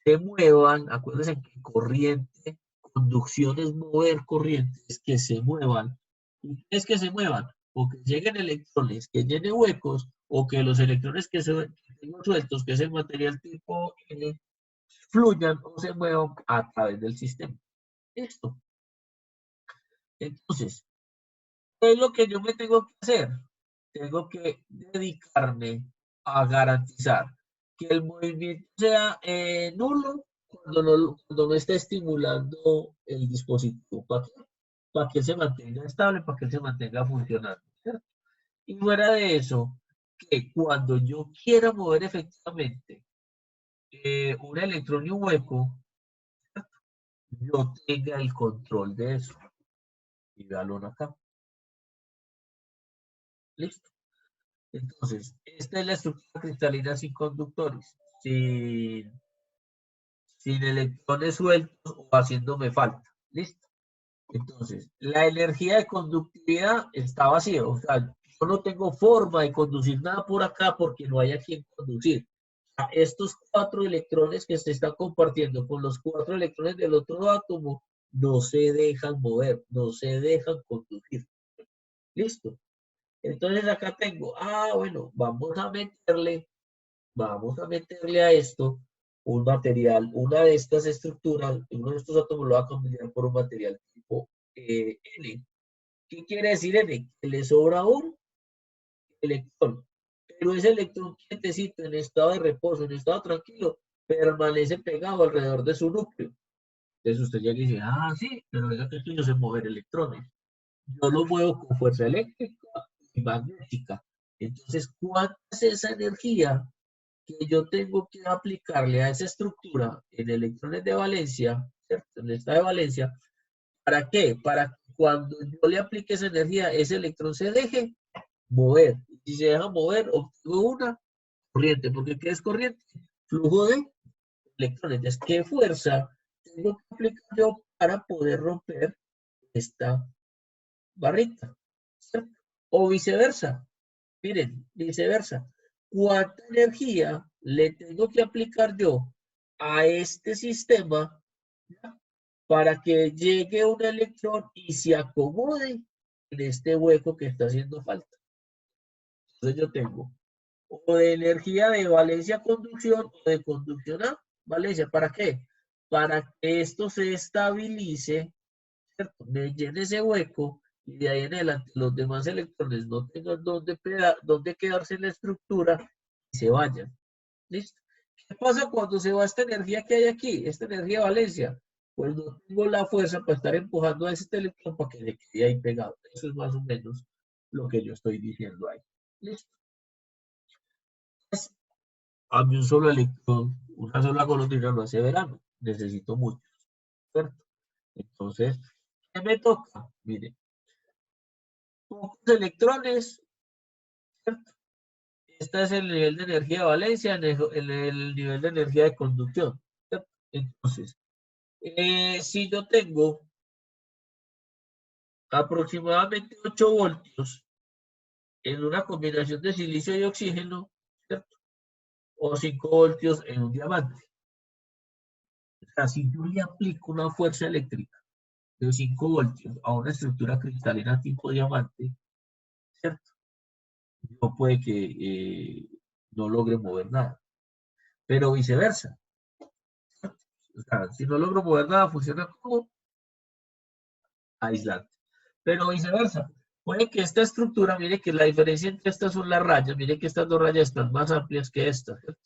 se muevan. Acuérdense que corriente, conducción es mover corrientes que se muevan. ¿Y qué es que se muevan? O que lleguen electrones que llenen huecos o que los electrones que tengo sueltos, que es el material tipo N, fluyan o se muevan a través del sistema. Listo. Entonces, ¿qué es lo que yo me tengo que hacer? Tengo que dedicarme a garantizar que el movimiento sea nulo cuando no esté estimulando el dispositivo. Para que se mantenga estable, para que se mantenga funcionando. ¿Cierto? Y fuera de eso, que cuando yo quiera mover efectivamente un electrón y un hueco, yo tenga el control de eso. Y véalo acá. ¿Listo? Entonces, esta es la estructura cristalina sin conductores, sin electrones sueltos o haciéndome falta. ¿Listo? Entonces, la energía de conductividad está vacía. O sea, yo no tengo forma de conducir nada por acá porque no hay a quien conducir. A estos 4 electrones que se están compartiendo con los 4 electrones del otro átomo no se dejan mover, no se dejan conducir. ¿Listo? Entonces acá tengo, bueno, vamos a meterle a esto un material, una de estas estructuras, uno de estos átomos lo va a cambiar por un material tipo N. ¿Qué quiere decir N? Que le sobra un electrón. Pero ese electrón quietecito, en estado de reposo, en estado tranquilo, permanece pegado alrededor de su núcleo. Entonces usted llega y dice, sí, pero venga que esto yo sé mover electrones. Yo lo muevo con fuerza eléctrica y magnética. Entonces, ¿cuánta es esa energía que yo tengo que aplicarle a esa estructura en electrones de valencia, ¿cierto? En esta de valencia? ¿Para qué? Para que cuando yo le aplique esa energía, ese electrón se deje mover. Y si se deja mover, obtengo una corriente. ¿Porque qué es corriente? Flujo de electrones. Entonces, ¿qué fuerza tengo que aplicar yo para poder romper esta barrita? ¿Cierto? O viceversa. Miren, viceversa. ¿Cuánta energía le tengo que aplicar yo a este sistema, ¿ya? Para que llegue un electrón y se acomode en este hueco que está haciendo falta? Entonces yo tengo o de energía de valencia a conducción o de conducción a valencia. ¿Para qué? Para que esto se estabilice, ¿cierto? Me llene ese hueco y de ahí en adelante los demás electrones no tengan dónde quedarse en la estructura y se vayan. ¿Listo? ¿Qué pasa cuando se va esta energía que hay aquí? Esta energía de valencia. pues no tengo la fuerza para estar empujando a ese electrón para que le quede ahí pegado. Eso es más o menos lo que yo estoy diciendo ahí. ¿Listo? Pues, a mí un solo electrón, una sola golondrina no hace verano. Necesito mucho, ¿cierto? Entonces, ¿qué me toca? Mire, pocos electrones, ¿cierto? Este es el nivel de energía de valencia, el nivel de energía de conducción, ¿cierto? Entonces, si yo tengo aproximadamente 8 voltios en una combinación de silicio y oxígeno, ¿cierto? O 5 voltios en un diamante. O sea, si yo le aplico una fuerza eléctrica de 5 voltios a una estructura cristalina tipo diamante, ¿cierto? No puede que no logre mover nada. Pero viceversa. O sea, si no logro mover nada, funciona como aislante. Pero viceversa. Puede que esta estructura, mire que la diferencia entre estas son las rayas, mire que estas dos rayas están más amplias que estas. ¿Cierto?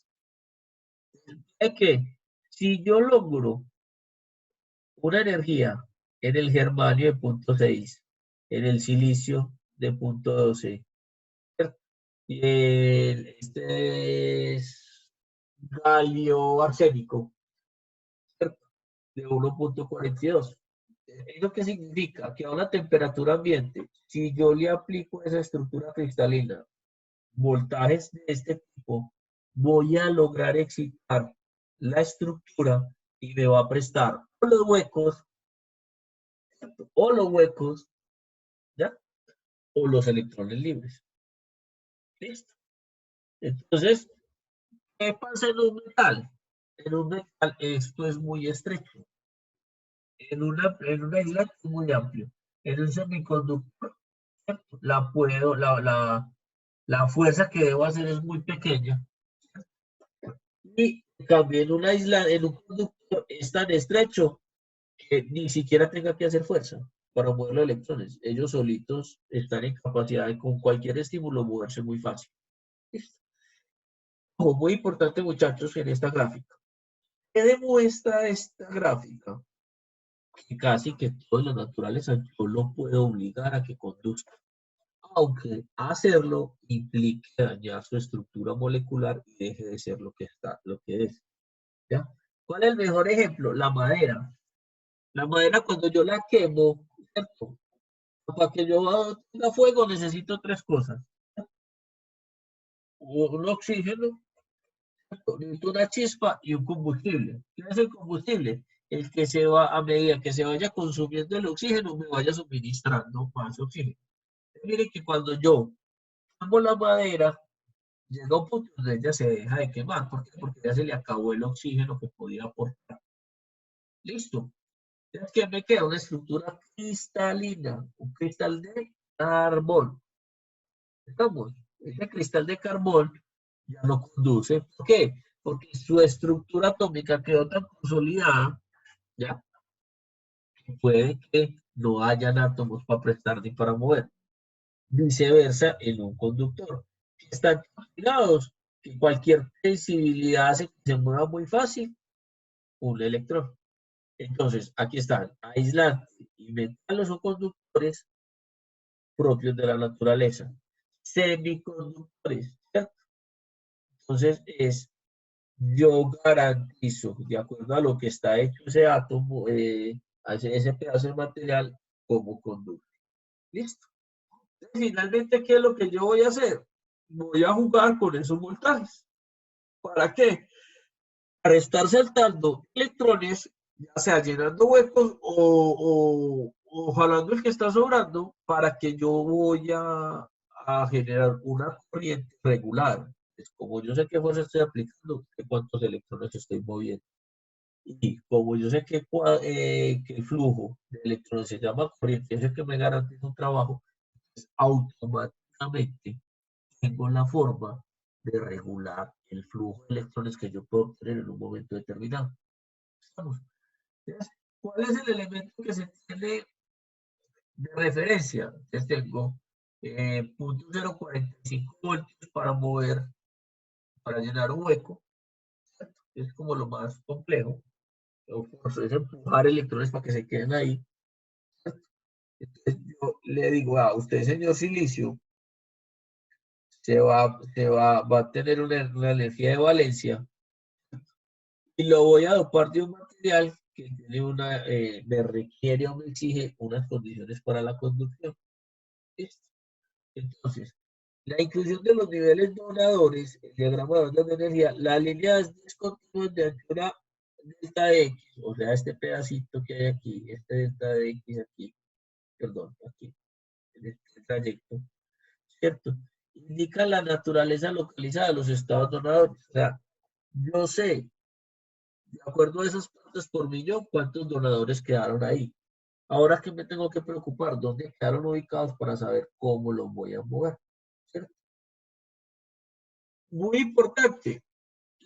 Es que si yo logro una energía en el germanio de 0.6, en el silicio de 0.12, este es galio arsénico, ¿cierto? De 1.42. ¿Eso qué significa? Que a una temperatura ambiente, si yo le aplico esa estructura cristalina, voltajes de este tipo, voy a lograr excitar la estructura y me va a prestar o los huecos, ¿ya? O los electrones libres. ¿Listo? Entonces, ¿qué pasa en un metal? En un metal esto es muy estrecho. En una isla es muy amplio. En un semiconductor, ¿cierto? La fuerza que debo hacer es muy pequeña. Y también una isla, en un conductor es tan estrecho que ni siquiera tenga que hacer fuerza para mover los electrones. Ellos solitos están en capacidad de con cualquier estímulo moverse muy fácil. ¿Listo? Ojo, muy importante, muchachos, en esta gráfica. ¿Qué demuestra esta gráfica? Que casi que todo en la naturaleza yo lo puedo obligar a que conduzca, aunque hacerlo implique dañar su estructura molecular y deje de ser lo que es. ¿Ya? ¿Cuál es el mejor ejemplo? La madera. La madera cuando yo la quemo, ¿cierto? Para que yo tenga fuego necesito tres cosas. Un oxígeno, necesito una chispa y un combustible. ¿Qué es el combustible? El que se va, a medida que se vaya consumiendo el oxígeno, me vaya suministrando más oxígeno. Miren que cuando yo quemo la madera, llega un punto donde ella se deja de quemar. ¿Por qué? Porque ya se le acabó el oxígeno que podía aportar. Listo. Entonces, ¿qué me queda? Una estructura cristalina, un cristal de carbón. Estamos. Ese cristal de carbón ya no conduce. ¿Por qué? Porque su estructura atómica quedó tan consolidada, ¿ya? Que puede que no hayan átomos para prestar ni para mover. Viceversa en un conductor. Están combinados, que cualquier sensibilidad hace que se mueva muy fácil un electrón. Entonces, aquí están aislantes y metales o conductores propios de la naturaleza. Semiconductores, ¿cierto? Entonces, yo garantizo, de acuerdo a lo que está hecho ese átomo, ese pedazo de material, como conductor. ¿Listo? Finalmente, ¿qué es lo que yo voy a hacer? Voy a jugar con esos voltajes. ¿Para qué? Para estar saltando electrones, ya sea llenando huecos o jalando el que está sobrando, para que yo voy a generar una corriente regular. Es como yo sé qué fuerza estoy aplicando, sé cuántos electrones estoy moviendo. Y como yo sé que el flujo de electrones se llama corriente, es el que me garantiza un trabajo, pues automáticamente tengo la forma de regular el flujo de electrones que yo puedo obtener en un momento determinado. ¿Estamos? Entonces, ¿cuál es el elemento que se tiene de referencia? Entonces tengo 0.045 voltios para mover, para llenar un hueco. Es como lo más complejo. es empujar electrones para que se queden ahí. Entonces yo le digo, a usted, señor silicio, va a tener una energía de valencia y lo voy a dopar de un material que tiene me requiere o me exige unas condiciones para la conducción. ¿Listo? Entonces, la inclusión de los niveles donadores, el diagrama de ondas de energía, la línea es discontinua de una delta de X, o sea, este pedacito que hay aquí, este delta de X aquí, perdón, aquí, en este trayecto, ¿cierto? Indica la naturaleza localizada de los estados donadores. O sea, yo sé, de acuerdo a esas partes por millón, cuántos donadores quedaron ahí. Ahora que me tengo que preocupar, dónde quedaron ubicados para saber cómo los voy a mover, ¿cierto? Muy importante,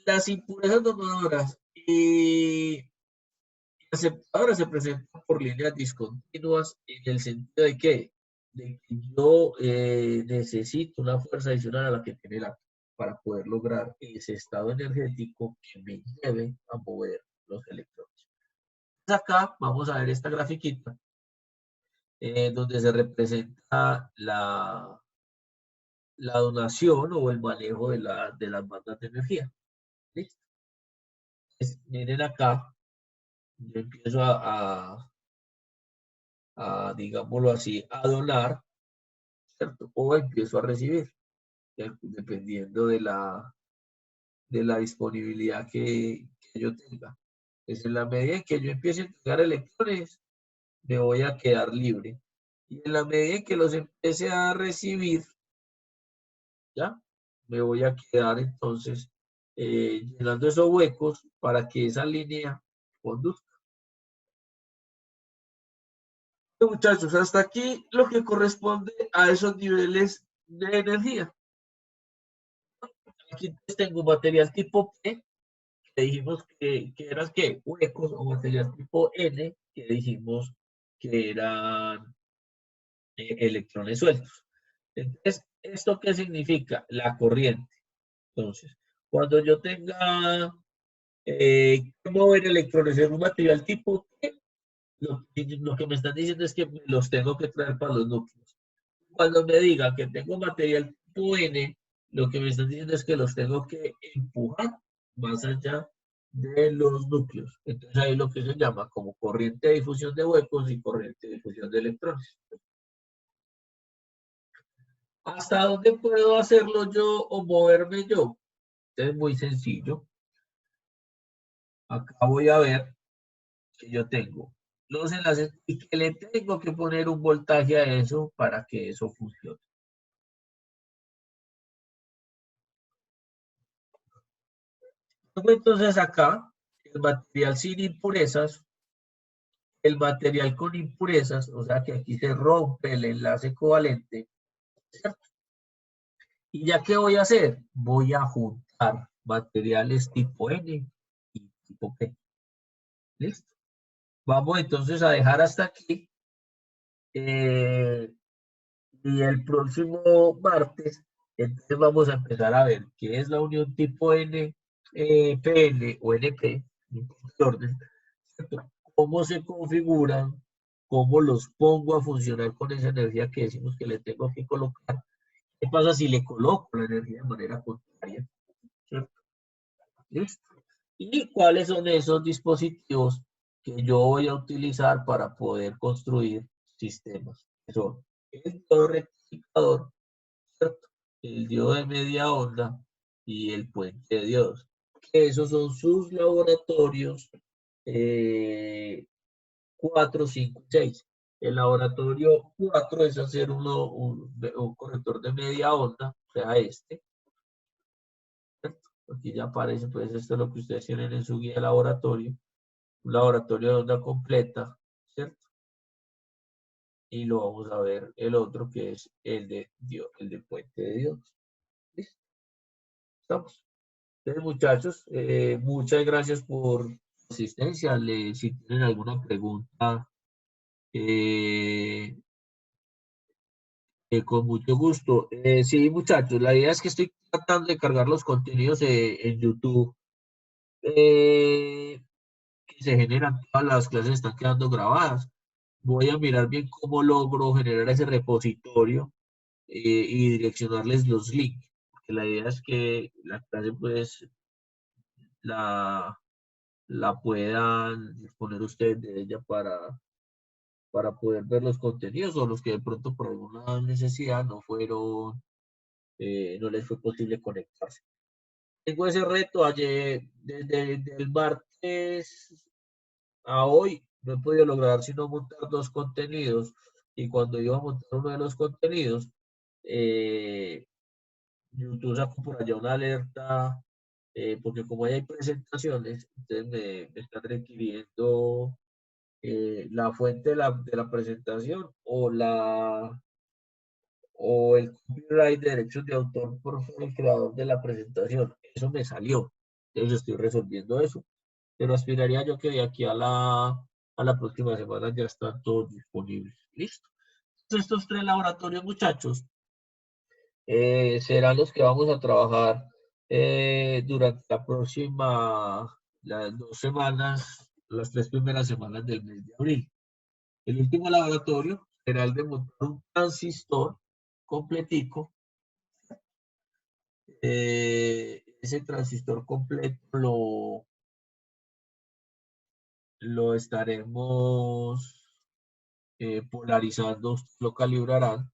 las impurezas donadoras y aceptadoras se presentan por líneas discontinuas en el sentido de que, yo necesito una fuerza adicional a la que tiene la para poder lograr ese estado energético que me lleve a mover los electrones. Acá vamos a ver esta grafiquita donde se representa la donación o el manejo de las bandas de energía. ¿Listo? Entonces, miren acá, yo empiezo digámoslo así, a donar, ¿cierto? O empiezo a recibir, ¿cierto? Dependiendo de la disponibilidad que yo tenga. Entonces, en la medida en que yo empiece a entregar electrones, me voy a quedar libre. Y en la medida en que los empiece a recibir, ¿ya? Me voy a quedar entonces llenando esos huecos para que esa línea conduzca. Muchachos, hasta aquí lo que corresponde a esos niveles de energía. Aquí tengo material tipo P, que dijimos que eran ¿qué? Huecos, o material tipo N, que dijimos que eran electrones sueltos. Entonces, ¿esto qué significa? La corriente. Entonces, cuando yo tenga que mover electrones en un material tipo P, lo que me están diciendo es que los tengo que traer para los núcleos. Cuando me diga que tengo material tipo N, lo que me están diciendo es que los tengo que empujar más allá de los núcleos. Entonces ahí lo que se llama como corriente de difusión de huecos y corriente de difusión de electrones. ¿Hasta dónde puedo hacerlo yo o moverme yo? Es muy sencillo. Acá voy a ver que yo tengo los enlaces y que le tengo que poner un voltaje a eso para que eso funcione. Entonces acá, el material sin impurezas, el material con impurezas, o sea que aquí se rompe el enlace covalente, ¿cierto? ¿Y ya qué voy a hacer? Voy a juntar materiales tipo N y tipo P. ¿Listo? Vamos entonces a dejar hasta aquí. Y el próximo martes, entonces vamos a empezar a ver qué es la unión tipo N, PN o NP, orden, ¿cierto? Cómo se configuran, cómo los pongo a funcionar con esa energía que decimos que le tengo que colocar. ¿Qué pasa si le coloco la energía de manera contraria? ¿Cierto? ¿Listo? ¿Y cuáles son esos dispositivos que yo voy a utilizar para poder construir sistemas? Que son el diodo rectificador, ¿cierto? El diodo de media onda y el puente de diodos. Esos son sus laboratorios 4, 5 y 6. El laboratorio 4 es hacer un corrector de media onda, o sea, este. ¿Cierto? Aquí ya aparece, pues esto es lo que ustedes tienen en su guía de laboratorio. Un laboratorio de onda completa, ¿cierto? Y lo vamos a ver el otro que es el de puente de diodos. ¿Listo? ¿Estamos? Entonces, muchachos, muchas gracias por su asistencia. Si tienen alguna pregunta, eh, con mucho gusto. Sí, muchachos, la idea es que estoy tratando de cargar los contenidos en YouTube. Que se generan, todas las clases están quedando grabadas. Voy a mirar bien cómo logro generar ese repositorio y direccionarles los links. Porque la idea es que la clase pues la, la puedan disponer ustedes de ella para poder ver los contenidos o los que de pronto por alguna necesidad no fueron, no les fue posible conectarse. Tengo ese reto ayer, desde el martes a hoy, no he podido lograr sino montar 2 contenidos y cuando iba a montar uno de los contenidos, YouTube sacó por allá una alerta, porque como ahí hay presentaciones, entonces me están requiriendo la fuente de la presentación o el copyright de derechos de autor por ser el creador de la presentación. Eso me salió. Entonces estoy resolviendo eso. Pero aspiraría yo que de aquí a la próxima semana ya están todos disponibles. Listo. Entonces, estos 3 laboratorios, muchachos, serán los que vamos a trabajar durante la próxima, las 2 semanas, las 3 primeras semanas del mes de abril. El último laboratorio será el de montar un transistor completico. Ese transistor completo lo estaremos polarizando, lo calibrarán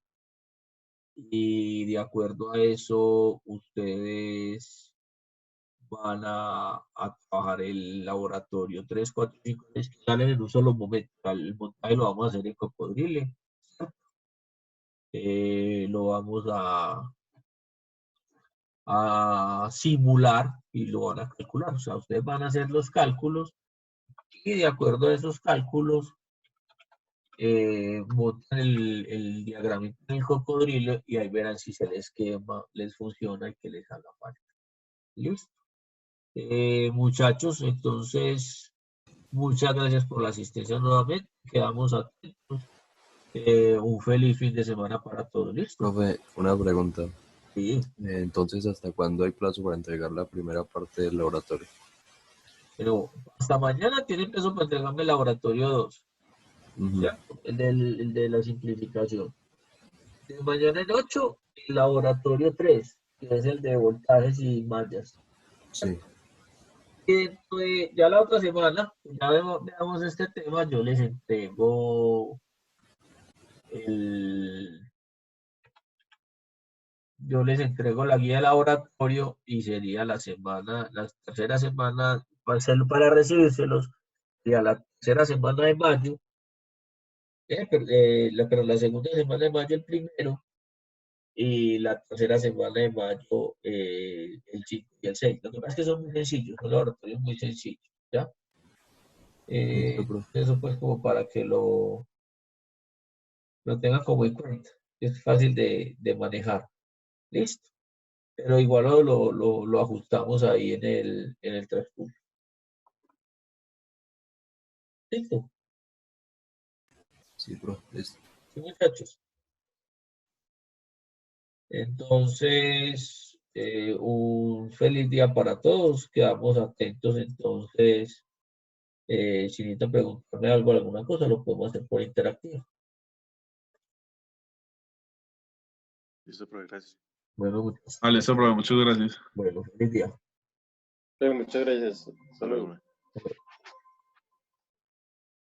y de acuerdo a eso ustedes van a trabajar el laboratorio 3, 4, 5, 6 que salen en un solo momento. El montaje lo vamos a hacer en Cocodrile. Lo vamos a simular y lo van a calcular. O sea, ustedes van a hacer los cálculos y de acuerdo a esos cálculos montan el diagrama en el cocodrilo y ahí verán si el esquema les funciona y que les haga falta. ¿Listo? Muchachos, entonces, muchas gracias por la asistencia nuevamente. Quedamos atentos. Un feliz fin de semana para todos. ¿Listo? Profe, una pregunta. Sí. Entonces, ¿hasta cuándo hay plazo para entregar la primera parte del laboratorio? Pero hasta mañana tienen peso para entregarme el laboratorio 2. Ujú. ¿Cierto? El de la simplificación. De mañana en 8, el laboratorio 3, que es el de voltajes y mallas. Sí, Y ya la otra semana, ya veamos este tema, yo les entrego la guía de laboratorio y sería la 3ª semana, para recibírselos, sería la 3ª semana de mayo, pero la 2ª semana de mayo el primero y la 3ª semana de mayo el 5 y el 6. Lo que pasa es que son muy sencillos, son laboratorios muy sencillos, ¿ya? listo, profe. Eso pues como para que lo tengan como en cuenta. Es fácil de manejar. Listo. Pero igual lo ajustamos ahí en el transcurso. Listo. Sí, profe, listo. Sí, muchachos. Entonces, un feliz día para todos. Quedamos atentos. Entonces, si necesitan preguntarme algo, alguna cosa, lo podemos hacer por interactivo. Listo, profe, gracias. Bueno, muchachos. Listo, profe, muchas gracias. Bueno, feliz día. Muchas gracias. Hasta luego. Hasta luego.